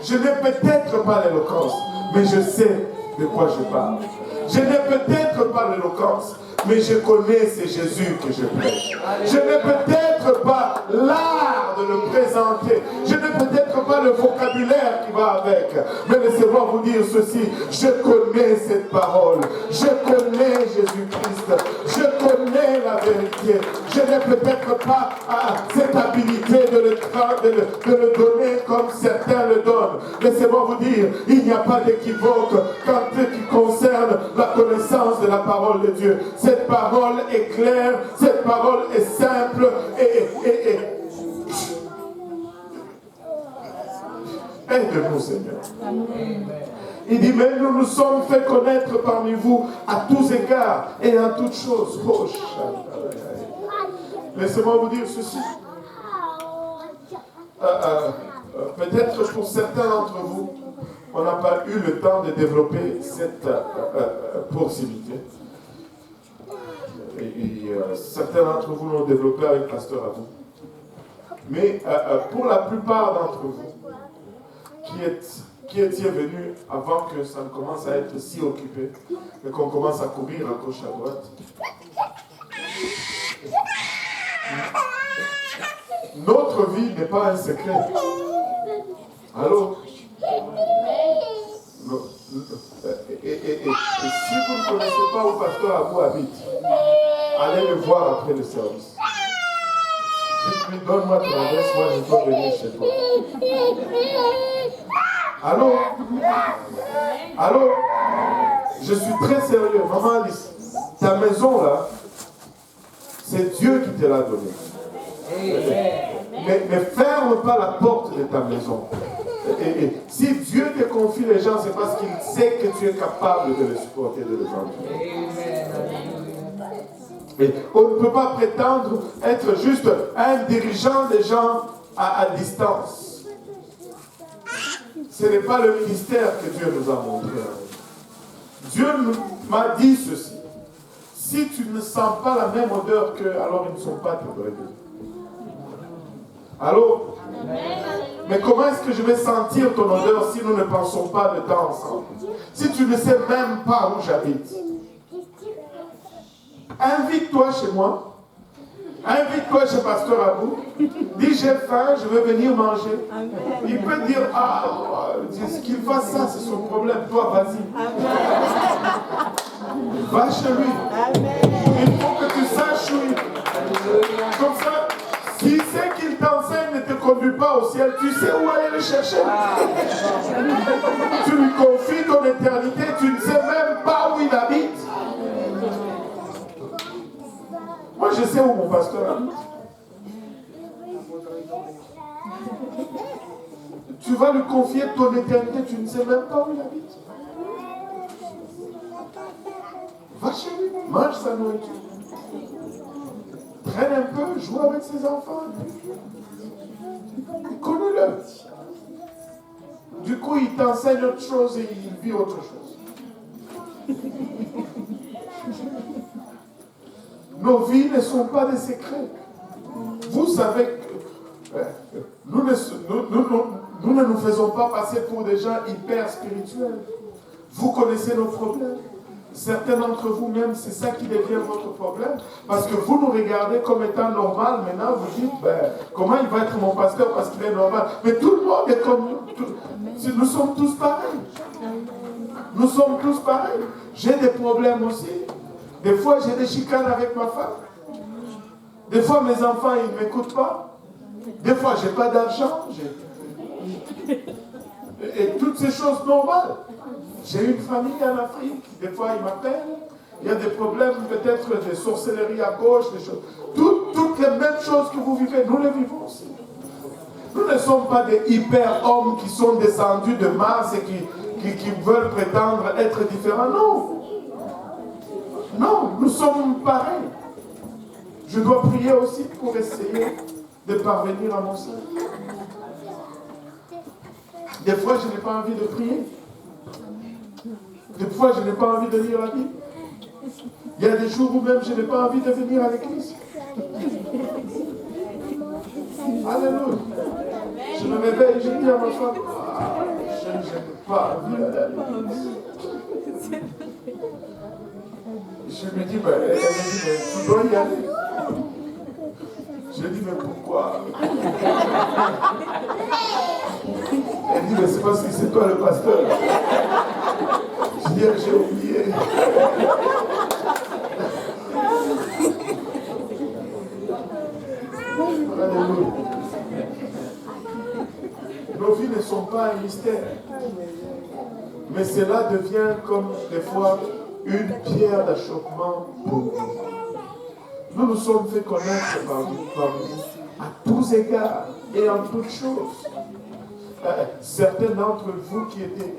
je n'ai peut-être pas l'éloquence, mais je sais de quoi je parle. Je n'ai peut-être pas l'éloquence, mais je connais c'est Jésus que je prêche. Je n'ai peut-être pas l'art de le présenter. Je n'ai peut-être pas le vocabulaire qui va avec. Mais laissez-moi vous dire ceci. Je connais cette parole. Je connais Jésus-Christ. Je connais la vérité. Je n'ai peut-être pas cette habilité de le donner comme certains le donnent. Laissez-moi vous dire, il n'y a pas d'équivoque quand qui concerne la connaissance de la parole de Dieu. Cette parole est claire, cette parole est simple et aide-nous, Seigneur. Il dit, mais nous nous sommes fait connaître parmi vous à tous égards et en toutes choses. Oh, laissez-moi vous dire ceci. Peut-être pour certains d'entre vous, on n'a pas eu le temps de développer cette proximité. Et certains d'entre vous l'ont développé avec Pasteur Abou. Mais pour la plupart d'entre vous, qui étiez venus avant que ça ne commence à être si occupé, et qu'on commence à courir à gauche à droite, notre vie n'est pas un secret. Allô? Et si vous ne connaissez pas où Pasteur Abou habite, allez le voir après le service. Dites-lui, donne-moi ton adresse, moi je dois venir chez toi. Allô? Allô? Je suis très sérieux, maman Alice. Ta maison là, c'est Dieu qui te l'a donnée. Mais ferme pas la porte de ta maison. Et si Dieu te confie les gens, c'est parce qu'il sait que tu es capable de les supporter, de les endurer. Et on ne peut pas prétendre être juste un dirigeant des gens à distance. Ce n'est pas le ministère que Dieu nous a montré. Dieu m'a dit ceci. Si tu ne sens pas la même odeur qu'eux, alors ils ne sont pas tes brebis. Allô? Mais comment est-ce que je vais sentir ton odeur si nous ne pensons pas de temps ensemble? Si tu ne sais même pas où j'habite. Invite-toi chez moi. Invite-toi chez Pasteur Abou. Dis j'ai faim, je veux venir manger. Il peut dire, qu'il fasse ça, c'est son problème. Toi, vas-y. Va chez lui. Il faut que tu saches où il est. Comme ça, si c'est qu'il t'enseigne ne te conduit pas au ciel, tu sais où aller le chercher. Tu lui confies ton éternité, tu ne sais même pas où il habite. Moi, je sais où mon pasteur habite. Tu vas lui confier ton éternité, tu ne sais même pas où il habite. Va chez lui, mange sa nourriture. Traîne un peu, joue avec ses enfants. Connais-le. Du coup, il t'enseigne autre chose et il vit autre chose. Nos vies ne sont pas des secrets. Vous savez que nous ne nous faisons pas passer pour des gens hyper spirituels. Vous connaissez nos problèmes. Certains d'entre vous même, c'est ça qui devient votre problème. Parce que vous nous regardez comme étant normal. Maintenant, vous dites, comment il va être mon pasteur parce qu'il est normal. Mais tout le monde est comme nous. Nous sommes tous pareils. Nous sommes tous pareils. J'ai des problèmes aussi. Des fois, j'ai des chicanes avec ma femme. Des fois, mes enfants, ils ne m'écoutent pas. Des fois, je n'ai pas d'argent. Et toutes ces choses normales. J'ai une famille en Afrique. Des fois, ils m'appellent. Il y a des problèmes, peut-être de sorcellerie à gauche, des choses. Toutes les mêmes choses que vous vivez, nous les vivons aussi. Nous ne sommes pas des hyper-hommes qui sont descendus de Mars et qui veulent prétendre être différents. Non. Non, nous sommes pareils. Je dois prier aussi pour essayer de parvenir à mon salut. Des fois, je n'ai pas envie de prier. Des fois, je n'ai pas envie de lire la Bible. Il y a des jours où même je n'ai pas envie de venir à l'église. Alléluia. Je me réveille, je dis à ma femme, je n'ai pas envie d'aller à l'église. Je me dis, elle me dit, mais tu dois y aller. Je dis, mais pourquoi? Elle dit, mais c'est parce que c'est toi le pasteur. Je dis, j'ai oublié. Alléluia. Nos vies ne sont pas un mystère. Mais cela devient comme des fois une pierre d'achoppement pour nous. Nous nous sommes fait connaître par vous à tous égards et en toutes choses. Certains d'entre vous qui étaient,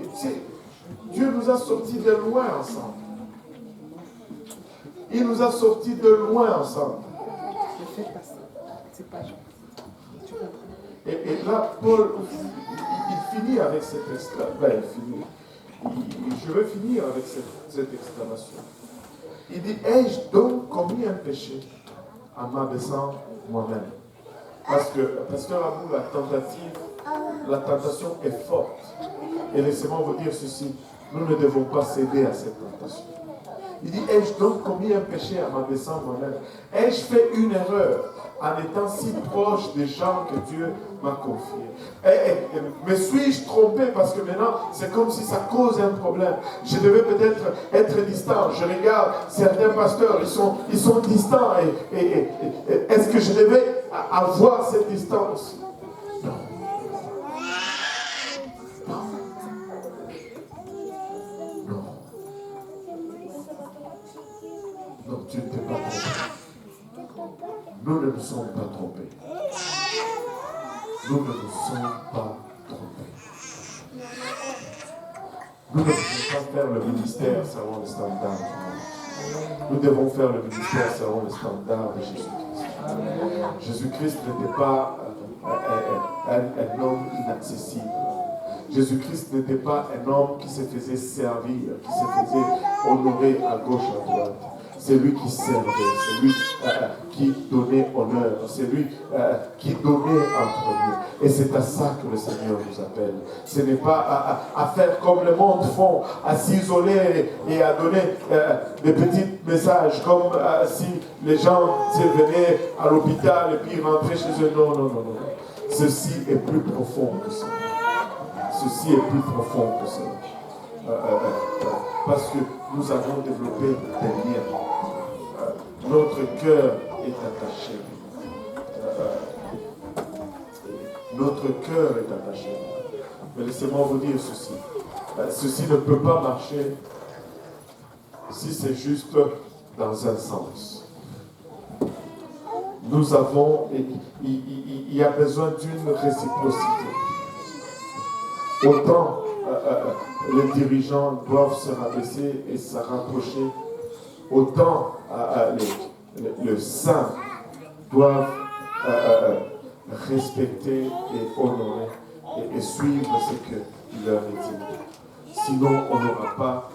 Dieu nous a sortis de loin ensemble. Il nous a sortis de loin ensemble. Et là, Paul, il finit avec cette exclamation. Je veux finir avec cette exclamation. Il dit, ai-je donc commis un péché en m'abaissant moi-même? Parce que, pasteur Abou, la tentation est forte. Et laissez-moi vous dire ceci, nous ne devons pas céder à cette tentation. Il dit, ai-je donc commis un péché en m'abaissant moi-même? Ai-je fait une erreur en étant si proche des gens que Dieu m'a confiés? Me suis-je trompé parce que maintenant, c'est comme si ça cause un problème. Je devais peut-être être distant. Je regarde certains pasteurs, ils sont distants. Est-ce que je devais avoir cette distance? Non. Non, tu ne t'es pas trompé. Nous ne nous sommes pas trompés. Nous ne nous sommes pas trompés. Nous ne devons pas faire le ministère selon le standard du monde. Nous devons faire le ministère selon le standard de Jésus-Christ. Jésus-Christ n'était pas un homme inaccessible. Jésus-Christ n'était pas un homme qui se faisait servir, qui se faisait honorer à gauche, à droite. C'est lui qui servait, c'est lui qui donnait honneur, c'est lui qui donnait en premier. Et c'est à ça que le Seigneur nous appelle. Ce n'est pas à faire comme le monde font, à s'isoler et à donner des petits messages, comme si les gens venaient à l'hôpital et puis rentraient chez eux. Non, non, non, non. Ceci est plus profond que ça. Ceci est plus profond que ça. Parce que nous avons développé des liens. Notre cœur est attaché. Notre cœur est attaché. Mais laissez-moi vous dire ceci. Ceci ne peut pas marcher si c'est juste dans un sens. Nous avons, il y a besoin d'une réciprocité. Autant les dirigeants doivent se rabaisser et se rapprocher, autant le saint doivent respecter et honorer et suivre ce qu'il leur est dit. Sinon, on n'aura pas,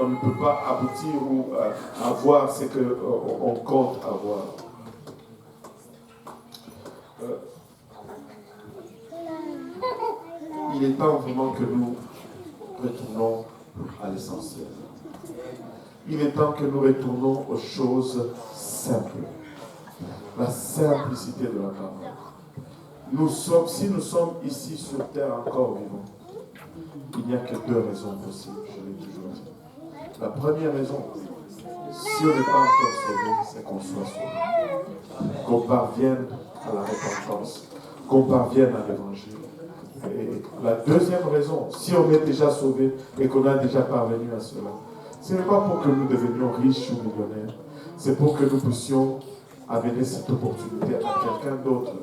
on ne peut pas aboutir ou avoir ce qu'on compte avoir. Il est temps vraiment que nous retournons à l'essentiel. Il est temps que nous retournons aux choses simples. La simplicité de la parole. Si nous sommes ici sur terre encore vivants, il n'y a que deux raisons possibles, je l'ai toujours dit. La première raison, si on n'est pas encore sauvé, c'est qu'on soit sauvé. Qu'on parvienne à la repentance, qu'on parvienne à l'évangile. Et la deuxième raison, si on est déjà sauvé et qu'on a déjà parvenu à cela, ce n'est pas pour que nous devenions riches ou millionnaires, c'est pour que nous puissions amener cette opportunité à quelqu'un d'autre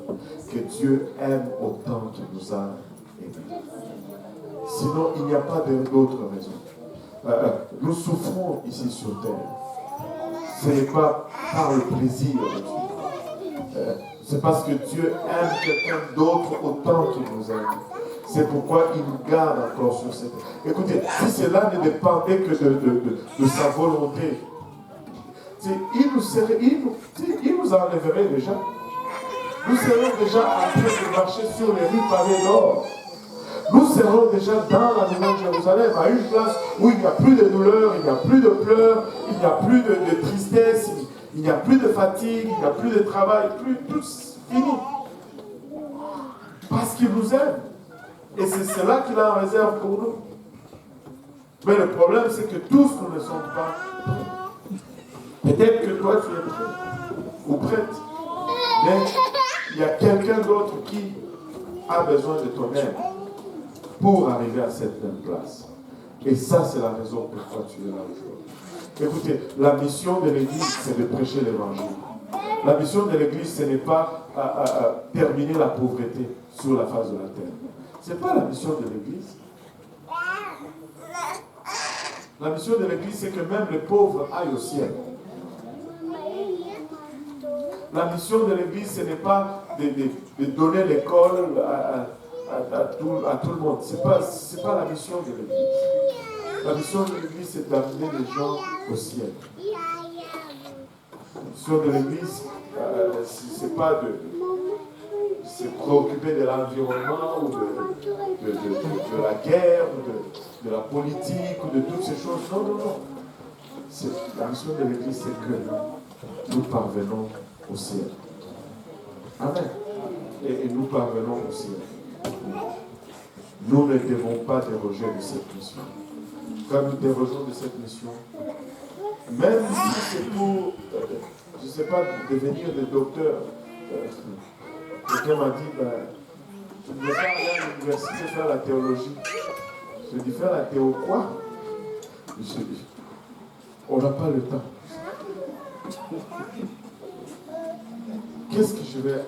que Dieu aime autant qu'il nous a aimés. Sinon, il n'y a pas d'autre raison. Nous souffrons ici sur terre. Ce n'est pas par le plaisir de Dieu. C'est parce que Dieu aime quelqu'un d'autre autant qu'il nous aime. C'est pourquoi il nous garde encore sur cette terre. Écoutez, si cela ne dépendait que de sa volonté, il nous enlèverait déjà. Nous serions déjà en train de marcher sur les rues pavées d'or. Nous serons déjà dans la Nouvelle Jérusalem, à une place où il n'y a plus de douleur, il n'y a plus de pleurs, il n'y a plus de tristesse, il n'y a plus de fatigue, il n'y a plus de travail, tout fini. Parce qu'il nous aime. Et c'est cela qu'il a en réserve pour nous. Mais le problème, c'est que tous nous ne sommes pas prêts. Peut-être que toi, tu es prêt ou prête. Mais il y a quelqu'un d'autre qui a besoin de ton aide pour arriver à cette même place. Et ça, c'est la raison pourquoi tu es là aujourd'hui. Écoutez, la mission de l'Église, c'est de prêcher l'Évangile. La mission de l'Église, ce n'est pas terminer la pauvreté sur la face de la terre. Ce n'est pas la mission de l'Église. La mission de l'Église, c'est que même les pauvres aillent au ciel. La mission de l'Église, ce n'est pas de donner l'école à tout le monde. Ce n'est pas la mission de l'Église. La mission de l'Église, c'est d'amener les gens au ciel. La mission de l'Église, ce n'est pas de se préoccuper de l'environnement ou de la guerre ou de la politique ou de toutes ces choses. Non, non, non. La mission de l'Église, c'est que nous parvenons au ciel. Amen. Et nous parvenons au ciel. Nous ne devons pas déroger de cette mission. Quand nous dérogeons de cette mission, même si c'est pour, je ne sais pas, devenir des docteurs, quelqu'un m'a dit, tu ne veux pas aller à l'université faire la théologie. Je dis, faire la théo quoi? On n'a pas le temps. Qu'est-ce que je vais...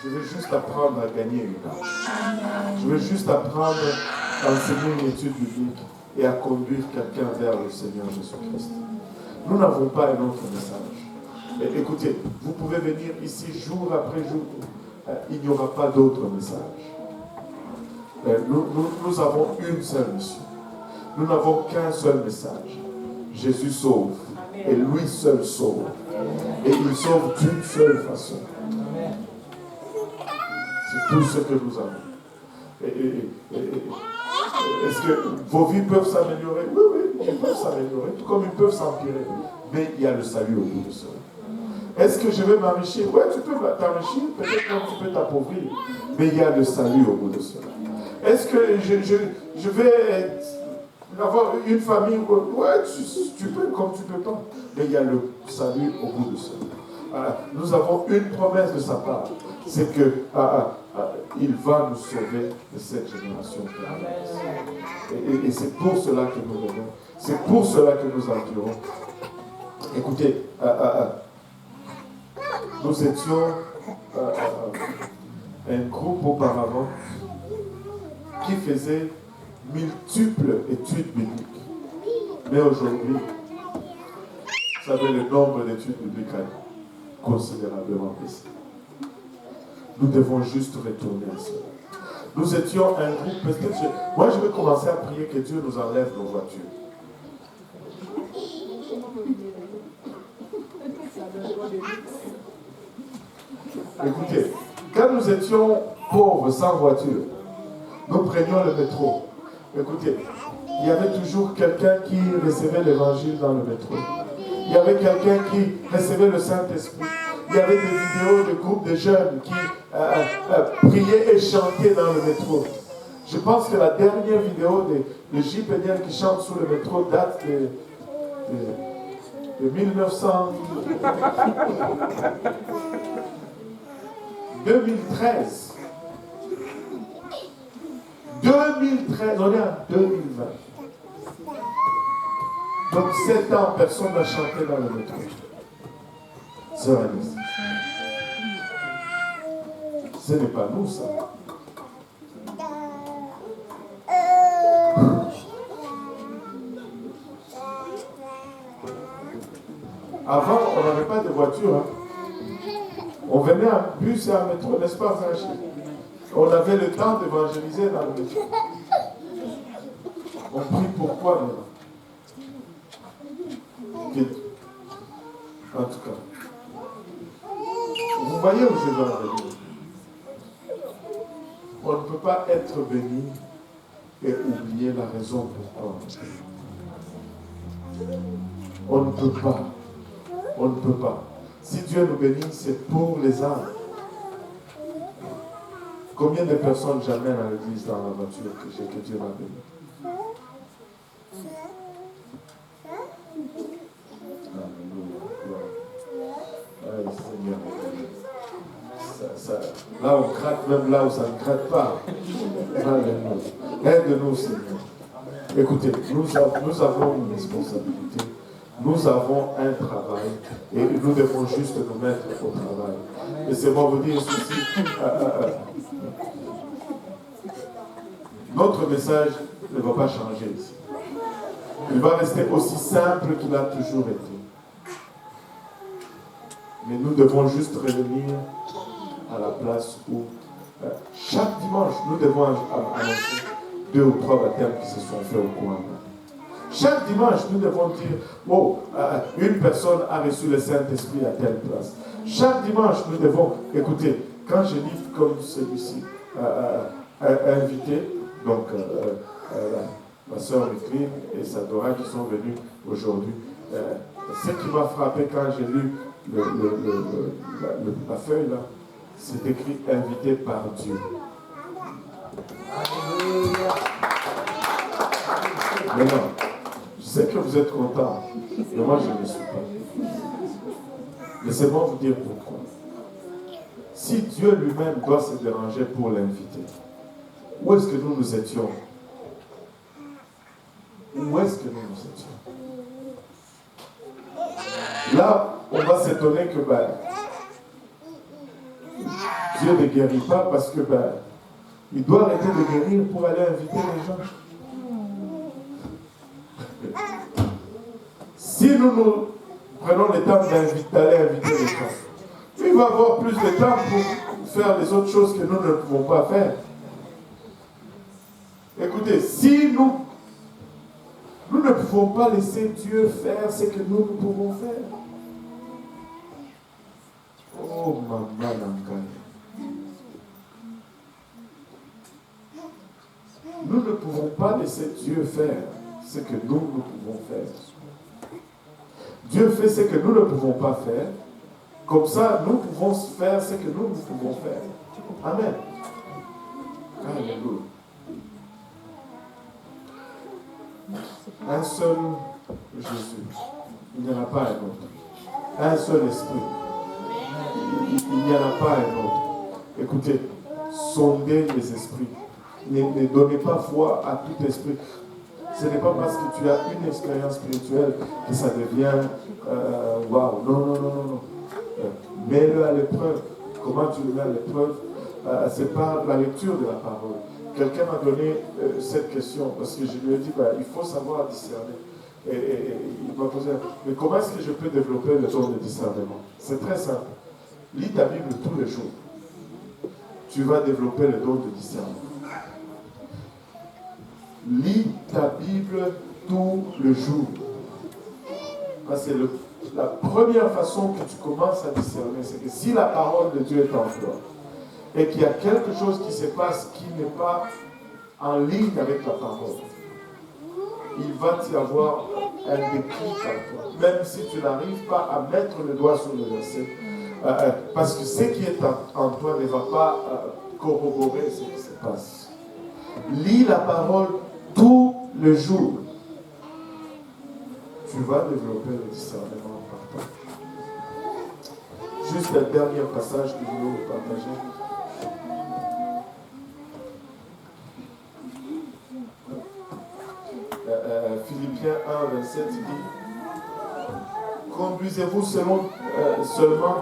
Je vais juste apprendre à gagner une âme. Je vais juste apprendre à enseigner une étude biblique et à conduire quelqu'un vers le Seigneur Jésus-Christ. Nous n'avons pas un autre message. Et écoutez, vous pouvez venir ici jour après jour. Il n'y aura pas d'autre message. Nous avons une seule mission. Nous n'avons qu'un seul message. Jésus sauve. Et lui seul sauve. Et il sauve d'une seule façon. C'est tout ce que nous avons. Est-ce que vos vies peuvent s'améliorer? Oui, oui, ils peuvent s'améliorer, tout comme ils peuvent s'empirer. Mais il y a le salut au bout de cela. Est-ce que je vais m'enrichir? Oui, tu peux t'enrichir, peut-être même tu peux t'appauvrir. Mais il y a le salut au bout de cela. Est-ce que je vais avoir une famille? Oui, tu peux comme tu peux pas. Mais il y a le salut au bout de cela. Nous avons une promesse de sa part. C'est que il va nous sauver de cette génération. Et c'est pour cela que nous venons. C'est pour cela que nous endurons. Écoutez, nous étions un groupe auparavant qui faisait multiples études bibliques. Mais aujourd'hui, vous savez, le nombre d'études bibliques a considérablement baissé. Nous devons juste retourner à cela. Nous étions un groupe, moi je vais commencer à prier que Dieu nous enlève nos voitures. Écoutez, quand nous étions pauvres, sans voiture, nous prenions le métro. Écoutez, il y avait toujours quelqu'un qui recevait l'évangile dans le métro. Il y avait quelqu'un qui recevait le Saint-Esprit. Il y avait des vidéos de groupes de jeunes qui priaient et chantaient dans le métro. Je pense que la dernière vidéo de J. Péniel qui chante sous le métro date de 1900... 2013. 2013, on est en 2020. Donc 7 ans, personne n'a chanté dans le métro. Sœur Alice. Ce n'est pas nous, ça. Avant, on n'avait pas de voiture. Hein. venait en bus et en métro, n'est-ce pas, frère Chéri? On avait le temps d'évangéliser dans le métro. On prie pourquoi maintenant? En tout cas, vous voyez où je veux en venir. On ne peut pas être béni et oublier la raison pourquoi. On ne peut pas. On ne peut pas. Si Dieu nous bénit, c'est pour les âmes. Combien de personnes j'amène à l'église dans la voiture que Dieu m'a béni? Seigneur. Là, on craque même là où ça ne craque pas. Aide-nous, Seigneur. Écoutez, nous avons une responsabilité. Nous avons un travail et nous devons juste nous mettre au travail. Laissez-moi vous dire ceci. Notre message ne va pas changer ici. Il va rester aussi simple qu'il a toujours été. Mais nous devons juste revenir à la place où chaque dimanche, nous devons annoncer 2 ou 3 baptêmes qui se sont faits au coin. Chaque dimanche, nous devons dire, oh, une personne a reçu le Saint-Esprit à telle place. Chaque dimanche, nous devons, écoutez, quand je lis comme celui-ci, inviter, donc ma soeur Micheline et Sadora qui sont venus aujourd'hui, ce qui m'a frappé quand j'ai lu la feuille là, c'est écrit invité par Dieu. Maintenant, je sais que vous êtes contents, mais moi je ne le suis pas. Laissez-moi vous dire pourquoi. Si Dieu lui-même doit se déranger pour l'inviter, où est-ce que nous étions? Où est-ce que nous étions? Là, on va s'étonner que Dieu ne guérit pas parce que il doit arrêter de guérir pour aller inviter les gens. Si nous prenons le temps d'aller inviter les gens, il va avoir plus de temps pour faire les autres choses que nous ne pouvons pas faire. Écoutez, si nous ne pouvons pas laisser Dieu faire ce que nous pouvons faire. Oh, maman, nous ne pouvons pas laisser Dieu faire ce que nous pouvons faire. Dieu fait ce que nous ne pouvons pas faire. Comme ça, nous pouvons faire ce que nous pouvons faire. Amen. Alléluia. Un seul Jésus. Il n'y en a pas un autre. Un seul esprit. Il n'y en a pas un autre. Écoutez, sondez les esprits. Ne donnez pas foi à tout esprit. Ce n'est pas parce que tu as une expérience spirituelle que ça devient waouh. Non. Mets-le à l'épreuve. Comment tu le mets à l'épreuve? C'est par la lecture de la parole. Quelqu'un m'a donné cette question parce que je lui ai dit il faut savoir discerner. Et il m'a posé, mais comment est-ce que je peux développer le don de discernement? C'est très simple. Lis ta Bible tous les jours. Tu vas développer le don de discernement. Lis ta Bible tous les jours. Parce que la première façon que tu commences à discerner, c'est que si la parole de Dieu est en toi, et qu'il y a quelque chose qui se passe qui n'est pas en ligne avec la parole, il va y avoir un déclic en toi. Même si tu n'arrives pas à mettre le doigt sur le verset, parce que ce qui est en toi ne va pas corroborer ce qui se passe. Lis la parole tous les jours. Tu vas développer le discernement par toi. Juste un dernier passage que je veux vous partager. Philippiens 1, 27, il dit: conduisez-vous seulement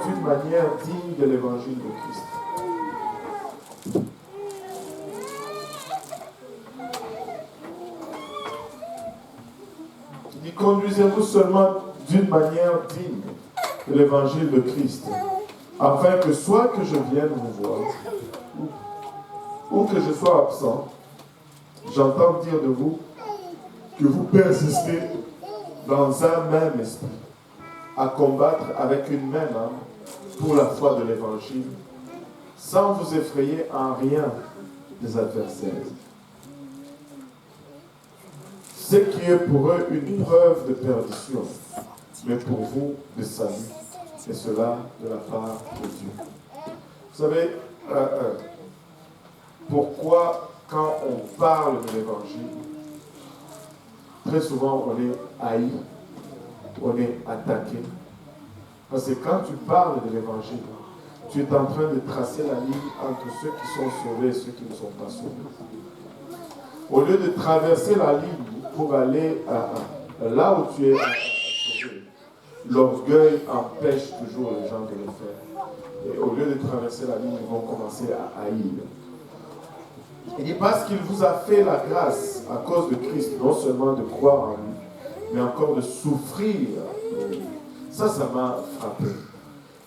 d'une manière digne de l'évangile de Christ. Il dit: conduisez-vous seulement d'une manière digne de l'évangile de Christ. afin que soit que je vienne vous voir, ou que je sois absent, j'entends dire de vous que vous persistez dans un même esprit, à combattre avec une même âme pour la foi de l'Évangile, sans vous effrayer en rien des adversaires. Ce qui est pour eux une preuve de perdition, mais pour vous de salut, et cela de la part de Dieu. Vous savez, pourquoi quand on parle de l'Évangile, très souvent on est haï, on est attaqué. Parce que quand tu parles de l'Évangile, tu es en train de tracer la ligne entre ceux qui sont sauvés et ceux qui ne sont pas sauvés. Au lieu de traverser la ligne pour aller là où tu es sauvé, l'orgueil empêche toujours les gens de le faire. Et au lieu de traverser la ligne, ils vont commencer à haïr. Il dit parce qu'il vous a fait la grâce à cause de Christ, non seulement de croire en lui, mais encore de souffrir. Ça m'a frappé.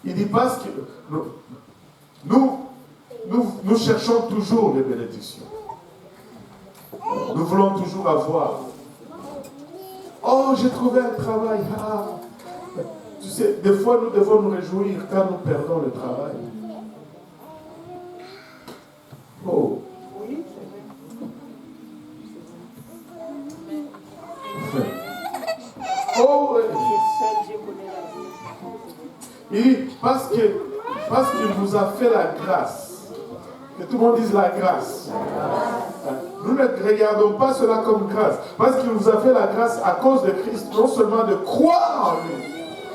Il dit parce que nous cherchons toujours les bénédictions. Nous voulons toujours avoir. Oh, j'ai trouvé un travail. Ah. Tu sais, des fois nous devons nous réjouir quand nous perdons le travail. Oh. Oh, il dit, parce qu'il vous a fait la grâce. Que tout le monde dise la grâce. Nous ne regardons pas cela comme grâce. Parce qu'il vous a fait la grâce à cause de Christ, non seulement de croire en lui.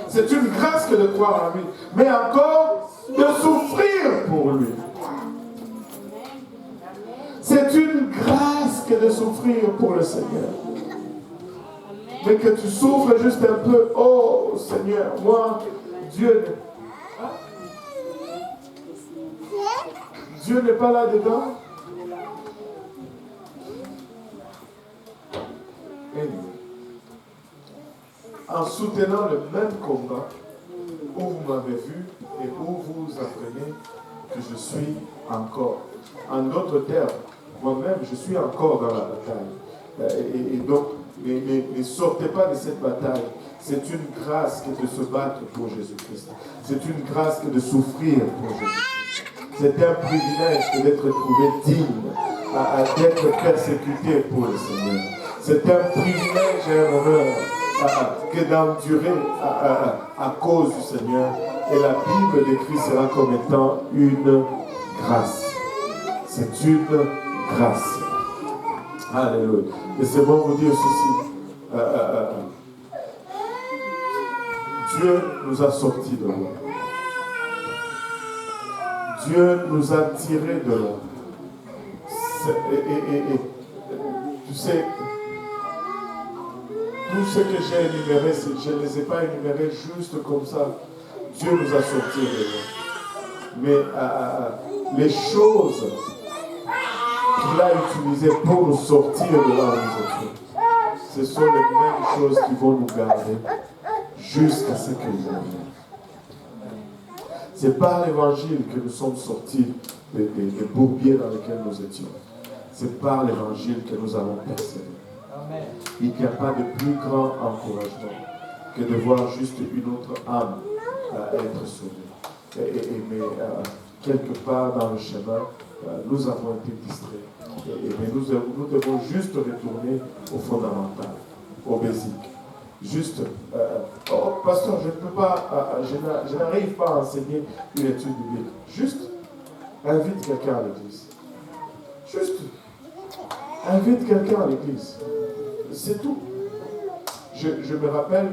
C'est une grâce que de croire en lui. Mais encore de souffrir pour lui. C'est une grâce que de souffrir pour le Seigneur. Mais que tu souffres juste un peu. Oh Seigneur, moi, Dieu n'est pas là-dedans. En soutenant le même combat où vous m'avez vu et où vous apprenez que je suis encore. En d'autres termes, moi-même, je suis encore dans la bataille. Et donc, ne sortez pas de cette bataille. C'est une grâce que de se battre pour Jésus-Christ. C'est une grâce que de souffrir pour Jésus-Christ. C'est un privilège d'être trouvé digne, d'être persécuté pour le Seigneur. C'est un privilège et un honneur que d'endurer à cause du Seigneur. Et la Bible décrit cela comme étant une grâce. C'est une grâce. Alléluia. Et c'est bon vous dire ceci. Dieu nous a sortis de là. Dieu nous a tirés de là. Tu sais, tout ce que j'ai énuméré, je ne les ai pas énumérés juste comme ça. Dieu nous a sortis de là. Mais les choses qu'il a utilisées pour nous sortir de là où nous étions, ce sont les mêmes choses qui vont nous garder jusqu'à ce qu'il vienne. C'est par l'évangile que nous sommes sortis des bourbiers dans lesquels nous étions. C'est par l'évangile que nous allons persévérer. Il n'y a pas de plus grand encouragement que de voir juste une autre âme être sauvée. Mais quelque part dans le chemin, nous avons été distraits. Mais nous devons juste retourner au fondamental, au basique. Juste, oh pasteur, je ne peux pas, je n'arrive pas à enseigner une étude biblique. Juste, invite quelqu'un à l'église. Juste, invite quelqu'un à l'église. C'est tout. Je me rappelle,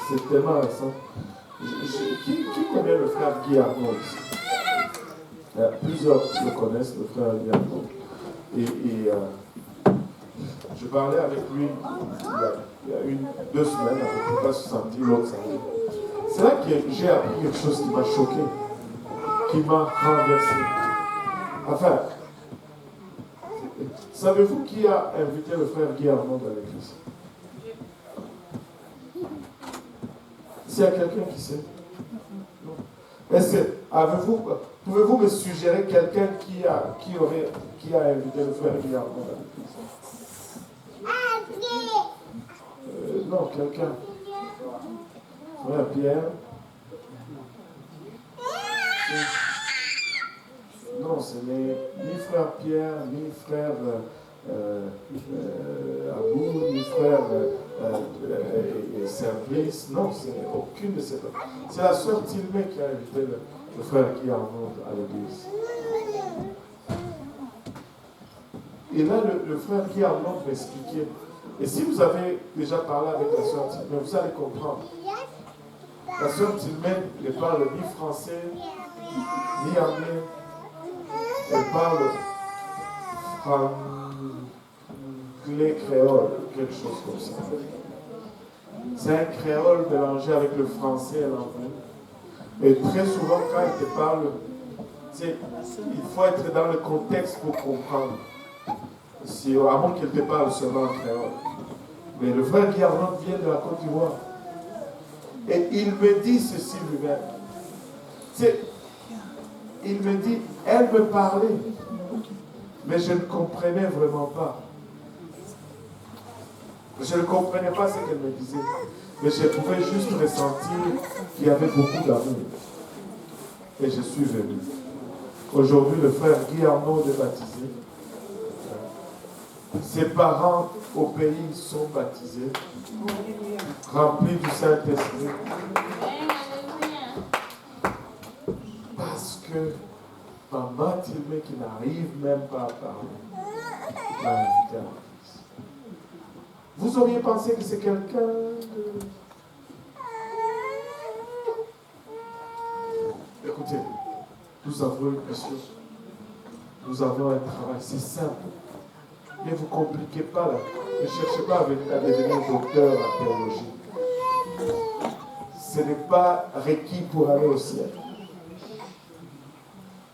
c'est tellement récent. Qui connaît le frère Guy Arnaud ici? Plusieurs le connaissent, le frère Guy Arnaud. Et je parlais avec lui il y a 2 semaines, à peu près, ce samedi, l'autre samedi. C'est là que j'ai appris quelque chose qui m'a choqué, qui m'a renversé. Enfin, savez-vous qui a invité le frère Guy Arnaud à l'église? S'il y a quelqu'un qui sait. Pouvez-vous me suggérer quelqu'un qui a invité le frère Guy Arnaud à l'église? Non, quelqu'un. Frère Pierre. Non, ce n'est ni frère Pierre, ni frère Abou, ni frère Service. Non, c'est aucune de ces personnes. C'est la sœur Tilmé qui a invité le frère Guy Arnaud à l'église. Et là, le frère Guy Arnaud m'expliquait. Et si vous avez déjà parlé avec la sœur Tilmé, vous allez comprendre. La sœur Tilmé ne parle ni français, ni anglais. Elle parle anglais créole, quelque chose comme ça. C'est un créole mélangé avec le français et l'anglais. Et très souvent, quand elle te parle, il faut être dans le contexte pour comprendre. À moins qu'elle te parle seulement en créole. Mais le frère Guy Arnaud vient de la Côte d'Ivoire. Et il me dit ceci lui-même. Il me dit, elle me parlait, mais je ne comprenais vraiment pas. Je ne comprenais pas ce qu'elle me disait. Mais je pouvais juste ressentir qu'il y avait beaucoup d'amour. Et je suis venu. Aujourd'hui, le frère Guy Arnaud est baptisé. Ses parents au pays sont baptisés, remplis du Saint-Esprit. Parce que maman Tilmé, qui n'arrive même pas à parler, m'a invité à l'église. Vous auriez pensé que c'est quelqu'un de... Écoutez, nous avons une mission. Nous avons un travail, c'est simple. Ne vous compliquez pas là. Ne cherchez pas à devenir docteur en théologie. Ce n'est pas requis pour aller au ciel.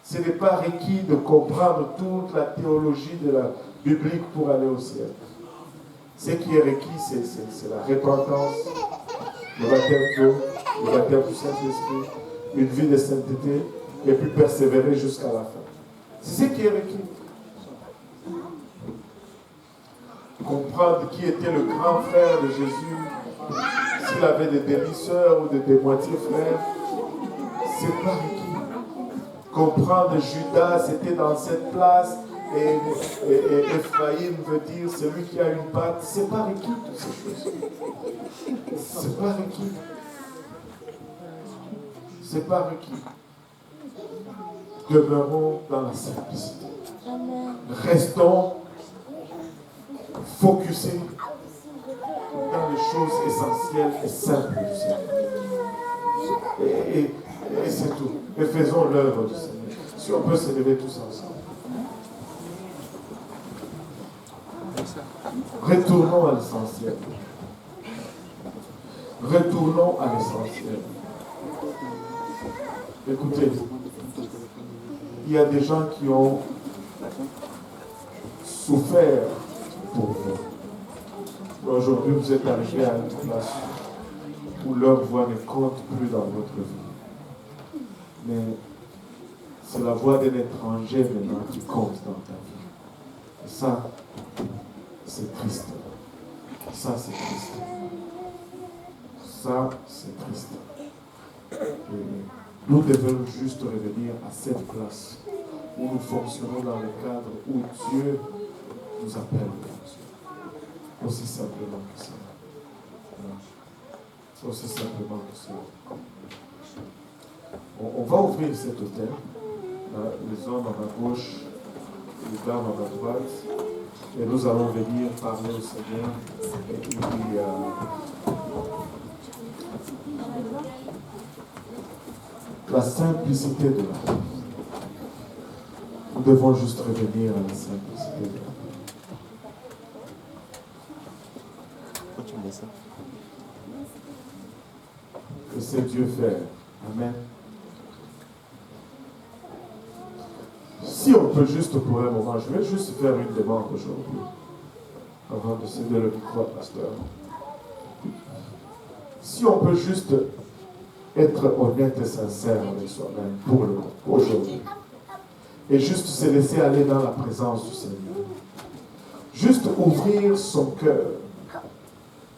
Ce n'est pas requis de comprendre toute la théologie de la biblique pour aller au ciel. Ce qui est requis, c'est la repentance, le baptême d'eau, le baptême du Saint-Esprit, une vie de sainteté, et puis persévérer jusqu'à la fin. C'est ce qui est requis. Comprendre qui était le grand frère de Jésus, s'il avait des demi-sœurs ou des moitiés frères, c'est pas requis. Comprendre Judas, c'était dans cette place, et Ephraïm veut dire celui qui a une patte, c'est pas requis toutes ces choses. C'est pas requis. C'est pas requis. Demeurons dans la simplicité. Restons focusés dans les choses essentielles et simples du Seigneur. Et c'est tout. Et faisons l'œuvre du Seigneur. Si on peut se lever tous ensemble. Retournons à l'essentiel. Retournons à l'essentiel. Écoutez, il y a des gens qui ont souffert pour vous. Aujourd'hui, vous êtes arrivés à une place où leur voix ne compte plus dans votre vie. Mais c'est la voix d'un étranger maintenant qui compte dans ta vie. Et ça, c'est triste. Ça, c'est triste. Ça, c'est triste. Et nous devons juste revenir à cette place où nous fonctionnons dans le cadre où Dieu nous appelle à fonctionner. Aussi simplement que ça. Aussi simplement que ça. On va ouvrir cet hôtel. Les hommes à ma gauche, les dames à ma droite. Et nous allons venir parler au Seigneur. Et puis, la simplicité de la vie. Nous devons juste revenir à la simplicité de la vie. Pourquoi tu me dis ça? Que c'est Dieu faire. Amen. Si on peut juste pour un moment, je vais juste faire une demande aujourd'hui, avant de céder le micro à pasteur. Si on peut juste être honnête et sincère avec soi-même pour aujourd'hui. Et juste se laisser aller dans la présence du Seigneur. Juste ouvrir son cœur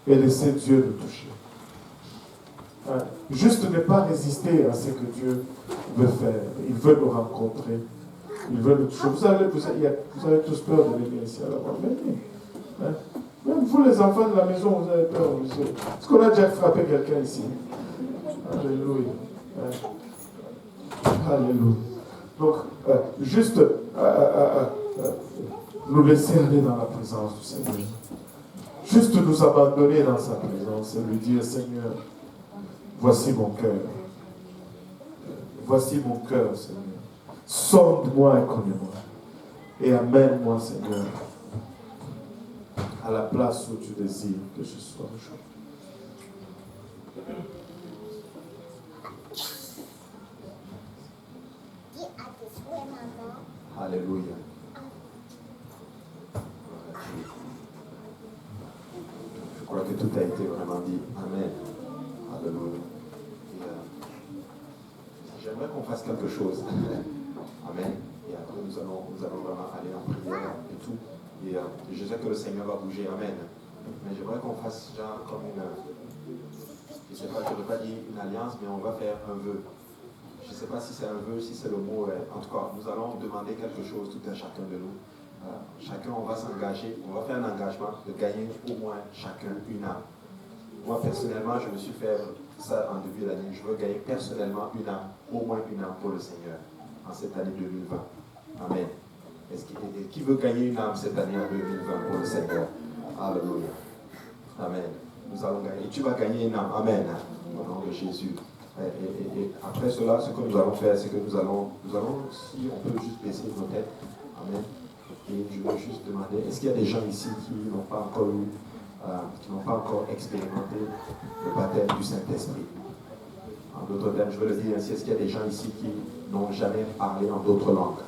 et laisser Dieu le toucher. Hein? Juste ne pas résister à ce que Dieu veut faire. Il veut nous rencontrer. Il veut nous toucher. Vous avez tous peur de venir ici à la voix. Venez. Hein? Même vous, les enfants de la maison, vous avez peur. Est-ce qu'on a déjà frappé quelqu'un ici? Alléluia. Hein? Alléluia. Donc, juste nous laisser aller dans la présence du Seigneur. Juste nous abandonner dans sa présence et lui dire, Seigneur, voici mon cœur. Voici mon cœur, Seigneur. Sonde-moi et connais-moi. Et amène-moi, Seigneur, à la place où tu désires que je sois aujourd'hui. Alléluia. Je crois que tout a été vraiment dit. Amen. Alléluia. J'aimerais qu'on fasse quelque chose. Amen. Et après, nous allons vraiment aller en prière et tout. Et je sais que le Seigneur va bouger. Amen. Mais j'aimerais qu'on fasse genre comme une... Je ne sais pas, je ne veux pas dire une alliance, mais on va faire un vœu. Je ne sais pas si c'est un vœu, si c'est le mot. En tout cas, nous allons demander quelque chose tout à chacun de nous. Chacun, on va s'engager, on va faire un engagement de gagner au moins chacun une âme. Moi, personnellement, je me suis fait ça en début d'année. Je veux gagner personnellement une âme, au moins une âme pour le Seigneur, en cette année 2020. Amen. Qui veut gagner une âme cette année en 2020 pour le Seigneur? Alléluia. Amen. Nous allons gagner. Tu vas gagner une âme. Amen. Au nom de Jésus. Et après cela, ce que nous allons faire, c'est que nous allons, si on peut juste baisser nos têtes. Amen. Et je veux juste demander, est-ce qu'il y a des gens ici qui n'ont pas encore eu, qui n'ont pas encore expérimenté le baptême du Saint-Esprit? En d'autres termes, je veux le dire ainsi, est-ce qu'il y a des gens ici qui n'ont jamais parlé en d'autres langues?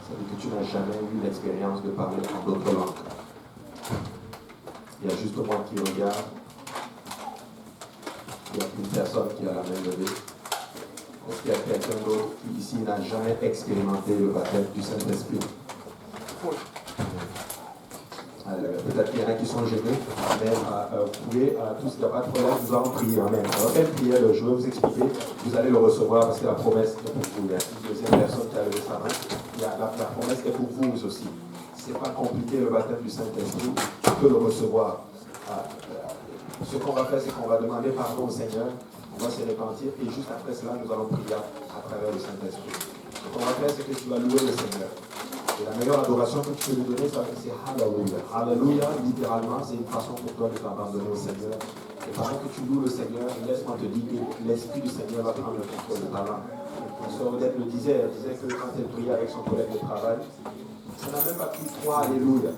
C'est-à-dire que tu n'as jamais eu l'expérience de parler en d'autres langues. Il y a juste moi qui regarde. Il y a une personne qui a la main levée. Est-ce qu'il y a quelqu'un d'autre qui ici n'a jamais expérimenté le baptême du Saint-Esprit? Peut-être qu'il y en a qui sont gênés, mais vous pouvez, tous, il n'y a pas de problème, nous allons prier. Amen. Alors, quelle prière, je vais vous expliquer, vous allez le recevoir parce que la promesse est pour vous. Il y a une deuxième personne qui a levé sa main, la promesse est pour vous aussi. Ce n'est pas compliqué le baptême du Saint-Esprit, tu peux le recevoir. Ce qu'on va faire, c'est qu'on va demander pardon au Seigneur, on va se repentir et juste après cela, nous allons prier à travers le Saint-Esprit. Ce qu'on va faire, c'est que tu vas louer le Seigneur. Et la meilleure adoration que tu peux lui donner, c'est Alléluia. Alléluia, littéralement, c'est une façon pour toi de t'abandonner au Seigneur. Et pendant que tu loues le Seigneur, laisse-moi te dire que l'Esprit du Seigneur va prendre le contrôle de ta langue. Ma soeur Odette le disait, elle disait que quand elle priait avec son collègue de travail, ça n'a même pas pris 3 Alléluia.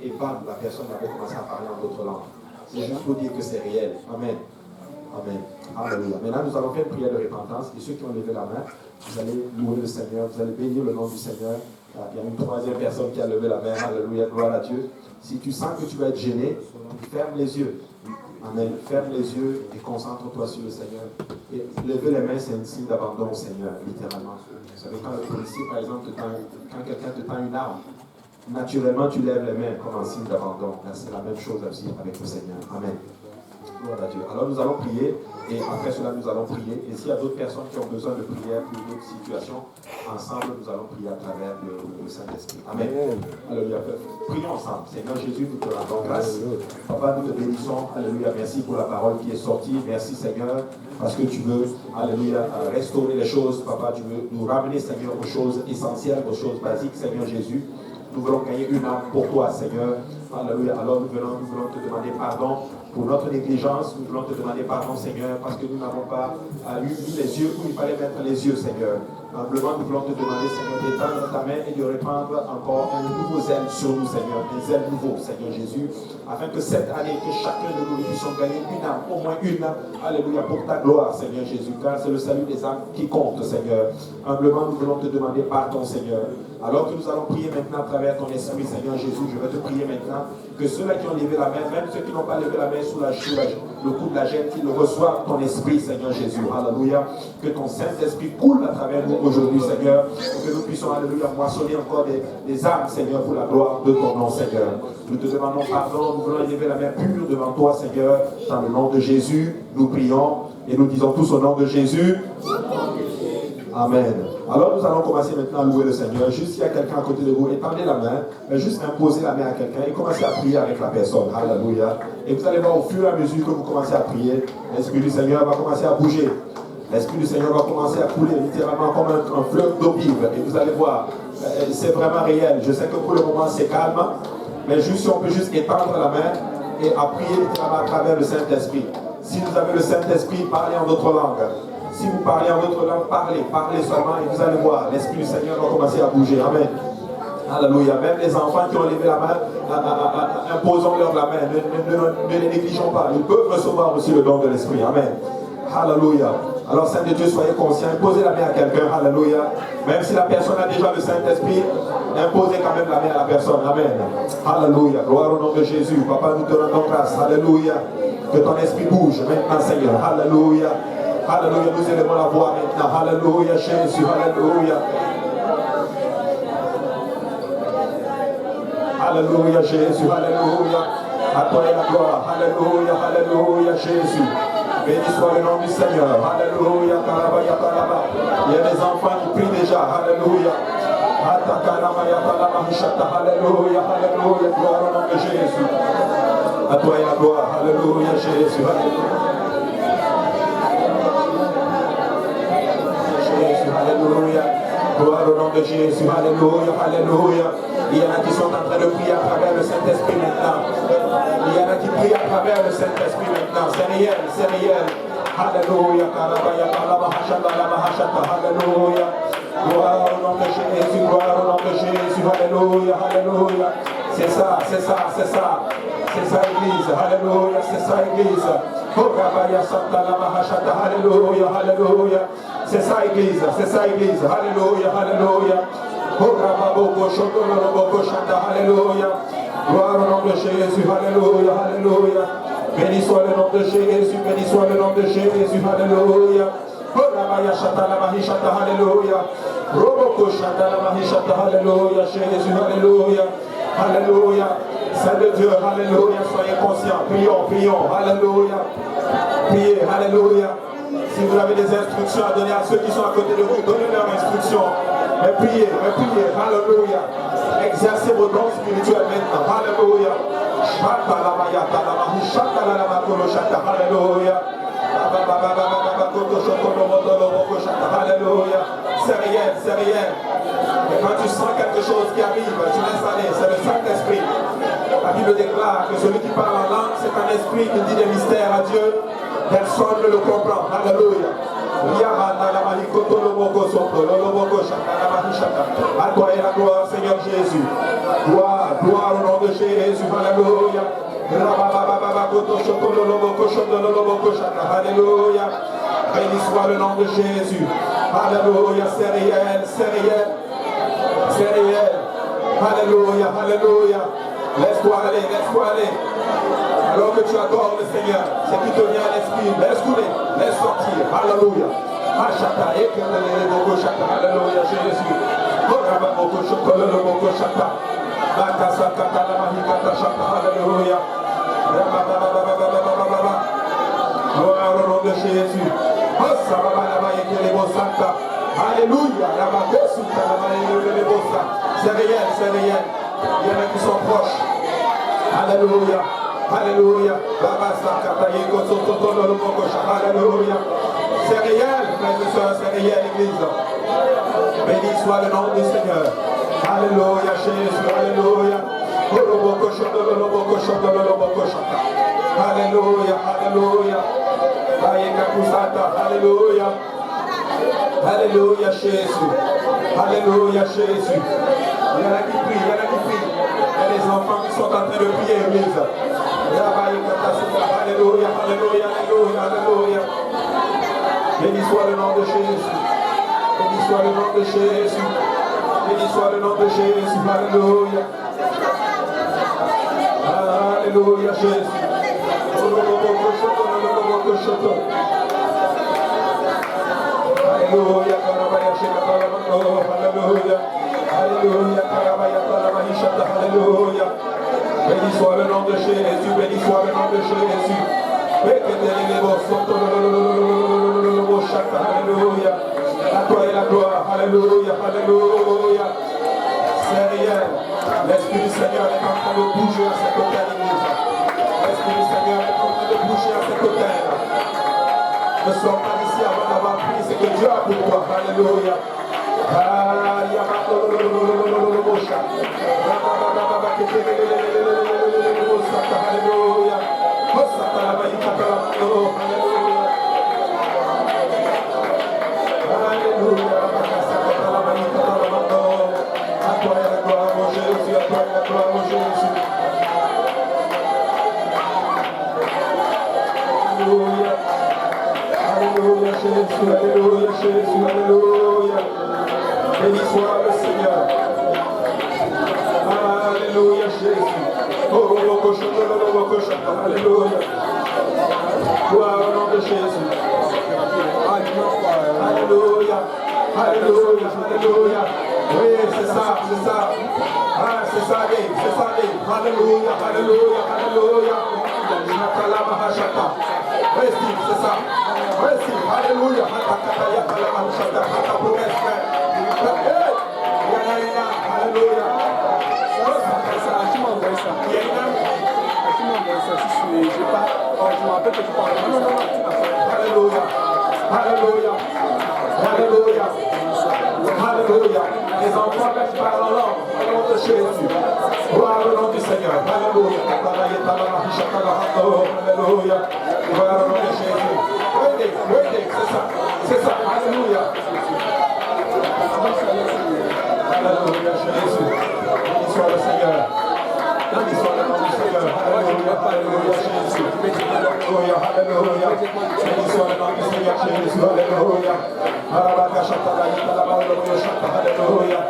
Et bam, la personne avait commencé à parler en d'autres langues. C'est juste pour dire que c'est réel. Amen. Amen. Alléluia. Maintenant, nous allons faire une prière de repentance. Et ceux qui ont levé la main, vous allez louer le Seigneur, vous allez bénir le nom du Seigneur. Il y a une troisième personne qui a levé la main. Alléluia, gloire à Dieu. Si tu sens que tu vas être gêné, ferme les yeux. Amen. Ferme les yeux et concentre-toi sur le Seigneur. Et lever les mains, c'est un signe d'abandon au Seigneur, littéralement. Vous savez, quand le policier, par exemple, quand quelqu'un te tend une arme, naturellement, tu lèves les mains comme un signe d'abandon. C'est la même chose aussi avec le Seigneur. Amen. Gloire à Dieu. Alors nous allons prier et après cela nous allons prier. Et s'il y a d'autres personnes qui ont besoin de prière pour d'autres situations, ensemble nous allons prier à travers le Saint-Esprit. Amen. Alléluia. Prions ensemble. Seigneur Jésus, nous te rendons grâce. Papa, nous te bénissons. Alléluia. Merci pour la parole qui est sortie. Merci Seigneur parce que tu veux, alléluia, restaurer les choses. Papa, tu veux nous ramener Seigneur aux choses essentielles, aux choses basiques. Seigneur Jésus, nous voulons gagner une âme pour toi Seigneur. Alléluia. Alors nous voulons te demander pardon pour notre négligence, nous voulons te demander pardon, Seigneur, parce que nous n'avons pas mis les yeux où il fallait mettre les yeux, Seigneur. Humblement, nous voulons te demander, Seigneur, d'étendre ta main et de répandre encore un nouveau zèle sur nous, Seigneur, un zèle nouveau, Seigneur Jésus, afin que cette année, que chacun de nous puissions gagner une âme, au moins une âme, alléluia, pour ta gloire, Seigneur Jésus, car c'est le salut des âmes qui compte, Seigneur. Humblement, nous voulons te demander pardon, Seigneur. Alors que nous allons prier maintenant à travers ton esprit, Seigneur Jésus, je vais te prier maintenant que ceux-là qui ont levé la main, même ceux qui n'ont pas levé la main sous la joue, le coup de la gêne, qu'ils reçoivent ton esprit, Seigneur Jésus. Alléluia. Que ton Saint-Esprit coule à travers nous aujourd'hui, Seigneur. Et que nous puissions, alléluia, moissonner encore des âmes, Seigneur, pour la gloire de ton nom, Seigneur. Nous te demandons pardon, nous voulons élever la main pure devant toi, Seigneur. Dans le nom de Jésus, nous prions et nous disons tous au nom de Jésus. Amen. Alors nous allons commencer maintenant à louer le Seigneur. Juste s'il y a quelqu'un à côté de vous, étendez la main, mais juste imposez la main à quelqu'un et commencez à prier avec la personne. Alléluia. Et vous allez voir au fur et à mesure que vous commencez à prier, l'Esprit du Seigneur va commencer à bouger. L'Esprit du Seigneur va commencer à couler littéralement comme un fleuve d'eau vive. Et vous allez voir, c'est vraiment réel. Je sais que pour le moment c'est calme, mais juste si on peut juste étendre la main et à prier littéralement à travers le Saint-Esprit. Si vous avez le Saint-Esprit, parlez en d'autres langues. Si vous parlez en d'autres langues, parlez seulement et vous allez voir, l'Esprit du Seigneur va commencer à bouger. Amen. Alléluia. Même les enfants qui ont levé la main, imposons-leur la main. Ne les négligeons pas. Ils peuvent recevoir aussi le don de l'Esprit. Amen. Alléluia. Alors, Saint de Dieu, soyez conscients. Imposez la main à quelqu'un. Alléluia. Même si la personne a déjà le Saint-Esprit, imposez quand même la main à la personne. Amen. Alléluia. Gloire au nom de Jésus. Papa, nous te rendons grâce. Alléluia. Que ton esprit bouge maintenant, Seigneur. Alléluia. Alléluia. Nous élevons la voix maintenant. Alléluia, Jésus. Alléluia. Alléluia, Jésus. Alléluia. À toi est la gloire. Alléluia. Alléluia, Jésus. Béni soit le nom du Seigneur. Alléluia. Il y a des enfants qui prient déjà. Alléluia. Alléluia. Alléluia. Gloire au nom de Jésus. À toi est la gloire. Alléluia, Jésus. Alléluia. Jésus. Alléluia. Gloire au nom de Jésus. Alléluia. Alléluia. Il y en a qui sont en train de prier à travers le Saint-Esprit maintenant. Il y en a qui prient à travers le Saint-Esprit maintenant. C'est réel, c'est réel. Alléluia. Alléluia. Gloire au nom de Jésus. Gloire au nom de Jésus. Alléluia. Alléluia. C'est ça, c'est ça, c'est ça. C'est ça, Église. Alléluia. C'est ça, Église. Alléluia. Alléluia. C'est ça, Église. C'est ça, Église. Alléluia. Alléluia. Alléluia. Gloire au nom de Jésus. Alléluia. Alléluia. Béni soit le nom de Jésus. Béni soit le nom de Jésus. Alléluia. Alléluia. Alléluia. Jésus. Alléluia. Alléluia. Saint de Dieu. Alléluia. Soyez conscients. Prions, prions. Alléluia. Priez. Alléluia. Si vous avez des instructions à donner à ceux qui sont à côté de vous, donnez leurs instructions. Mais priez, alléluia. Exercez vos dons spirituels maintenant, alléluia. Alléluia. C'est réel, c'est réel. Et quand tu sens quelque chose qui arrive, tu laisses aller, c'est le Saint-Esprit. La Bible déclare que celui qui parle en langue, c'est un esprit qui dit des mystères à Dieu. Personne ne le comprend. Alléluia. À toi est la gloire, Seigneur Jésus. Gloire, gloire au nom de Jésus. Alléluia. Alléluia. Béni soit le nom de Jésus. Alléluia. C'est réel, c'est réel. C'est réel. Alléluia. Alléluia. Laisse-toi aller, laisse-toi aller. Alors que tu adores le Seigneur, c'est qui te vient à l'esprit, laisse couler, laisse sortir. Alléluia. Alléluia, Jésus. Alléluia. Gloire au nom de Jésus. Alléluia. C'est réel, c'est réel. Il y en a qui sont proches. Alléluia. Alléluia. Alléluia. C'est réel, frères et sœurs, c'est réel, Église. Béni soit le nom du Seigneur. Alléluia, Jésus. Alléluia. Alléluia. Alléluia. Alléluia. Alléluia, Jésus. Alléluia, Jésus. Il y en a qui prient, il y en a qui prient. Il y a des enfants qui sont en train de prier, Église. Alléluia, alléluia, alléluia, alléluia. Béni soit le nom de Jésus. Béni soit le nom de Jésus. Béni soit le nom de Jésus. Alléluia. Alléluia, Jésus. Alléluia, Alléluia, Alléluia, Alléluia. Béni soit le nom de Jésus, béni soit le nom de Jésus. Alléluia. La toi et la gloire, Alléluia, Alléluia. Seigneur, l'Esprit du Seigneur est en train de bouger à cette hôtel, l'église. L'Esprit du Seigneur est en train de bouger à cette hôtel. Ne sors pas d'ici avant d'avoir pris ce que Dieu a pour toi. Alléluia. Alléluia, Jésus, Alléluia, Jésus, Alléluia. Béni soit le Seigneur. Alléluia, Jésus. Alléluia. Gloire au nom de Jésus. Alléluia. Alléluia, Alléluia. Oui, c'est ça, c'est ça. Ah, c'est ça, Dave, c'est ça, Dave. Alléluia, Alléluia, Alléluia. Reste, c'est ça. Reste, Alléluia. Alléluia. Alléluia. Alléluia. Alléluia. Alléluia. Les enfants qui parlent en langue, au nom de Jésus. Gloire au nom du Seigneur. Alléluia. Alléluia. Gloire au nom de Jésus. Waiting, c'est ça. C'est ça. Alléluia. Alléluia, Jésus. Béni soit le Seigneur. Béni soit le nom du Seigneur. Alléluia. Alléluia, Jésus. Alléluia. Alléluia. Béni soit le nom du Seigneur Jésus. Alléluia. Alléluia.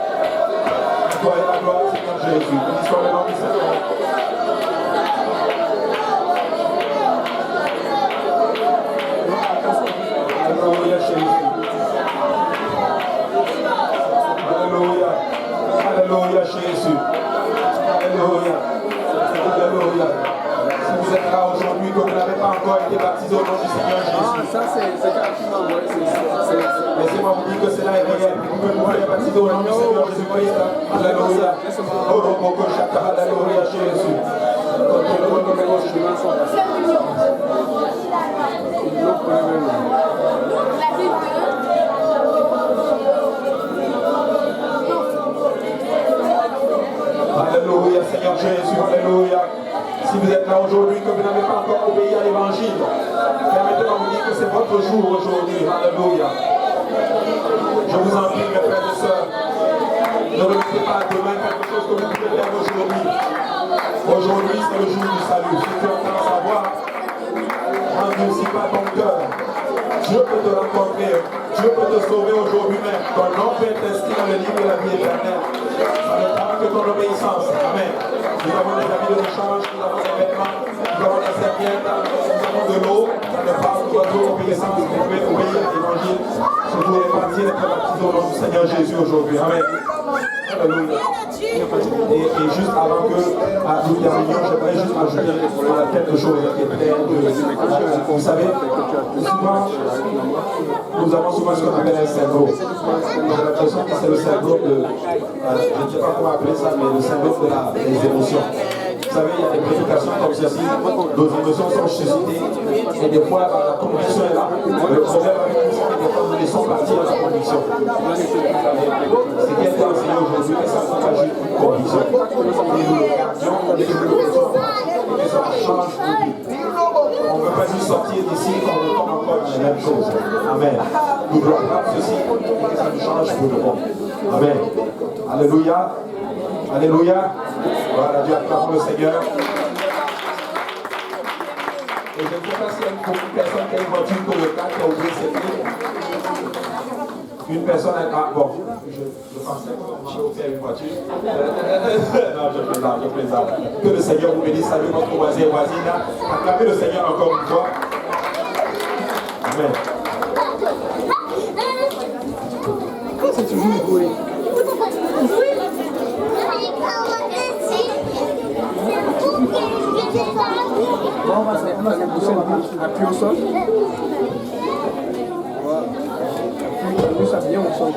Toi et la gloire, Seigneur Jésus. Béni soit le nom du Seigneur. Alléluia, Jésus. Alléluia. Alléluia, Jésus. Alléluia. Alléluia. Si vous êtes là aujourd'hui, que vous n'avez pas encore été baptisé au nom du Seigneur Jésus. Ça, c'est gratuitement, ouais. Laissez-moi vous dire que cela est réel. Vous pouvez vous faire baptiser au nom du Seigneur Jésus-Christ. Alléluia. Alléluia, Jésus. Alléluia, Seigneur Jésus, alléluia. Si vous êtes là aujourd'hui, que vous n'avez pas encore obéi à l'évangile, permettez-moi de vous dire que c'est votre jour aujourd'hui. Alléluia. Je vous en prie, mes frères et sœurs, ne remettez pas à demain quelque chose que vous pouvez faire aujourd'hui. Aujourd'hui, c'est le jour du salut. Si tu entends savoir, n'endurcis pas ton cœur. Dieu peut te rencontrer. Dieu peut te sauver aujourd'hui même. Ton nom peut être inscrit dans le livre de la vie éternelle. Ça ne prend que ton obéissance. Amen. Nous avons des amis de l'échange, nous avons des vêtements, nous avons des serviettes, nous avons de l'eau. Ça ne parle que de l'obéissance. Vous pouvez obéir à l'évangile. Si vous voulez partir et être baptisé au nom du Seigneur Jésus aujourd'hui. Amen. Alléluia. Et juste avant que nous terminions, j'aimerais juste ajouter quelque chose qui est très... Vous savez, souvent, nous avons souvent ce qu'on appelle un syndrome. J'ai l'impression que c'est le syndrome de... je ne sais pas comment appeler ça, mais le syndrome des émotions. Vous savez, il y a des prédications comme ceci, nos émotions sont suscitées, et des fois, la conviction est là. Le problème avec nous, c'est que des fois, nous laissons partir la conviction. C'est qui a été enseigné aujourd'hui, mais ça ne prend pas juste une conviction. Et nous le gardions, et nous le laissons partir, et ça change de vie. On ne peut pas juste sortir d'ici quand on retombe encore dans la même chose. Amen. Nous devons prendre ceci, et que ça nous change pour le bon. Amen. Alléluia. Alléluia. Voilà, Dieu acclame le Seigneur. Et je ne sais pas s'il y a une personne qui a une voiture pour le cas qui a oublié ses clés. Une personne a. Bon, je pensais qu'on m'avait offert une voiture. Non, je plaisante. Que le Seigneur vous bénisse. Salut votre voisin et voisine. Acclamez le Seigneur encore une fois. Amen. C'est toujours beau. Bon, on va se pousser appuyer au sol. Appuyer ça bien au sol.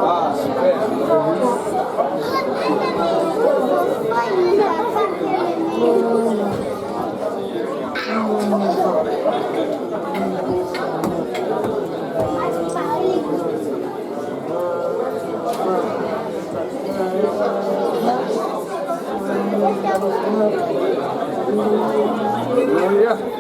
Ah, super. Yeah.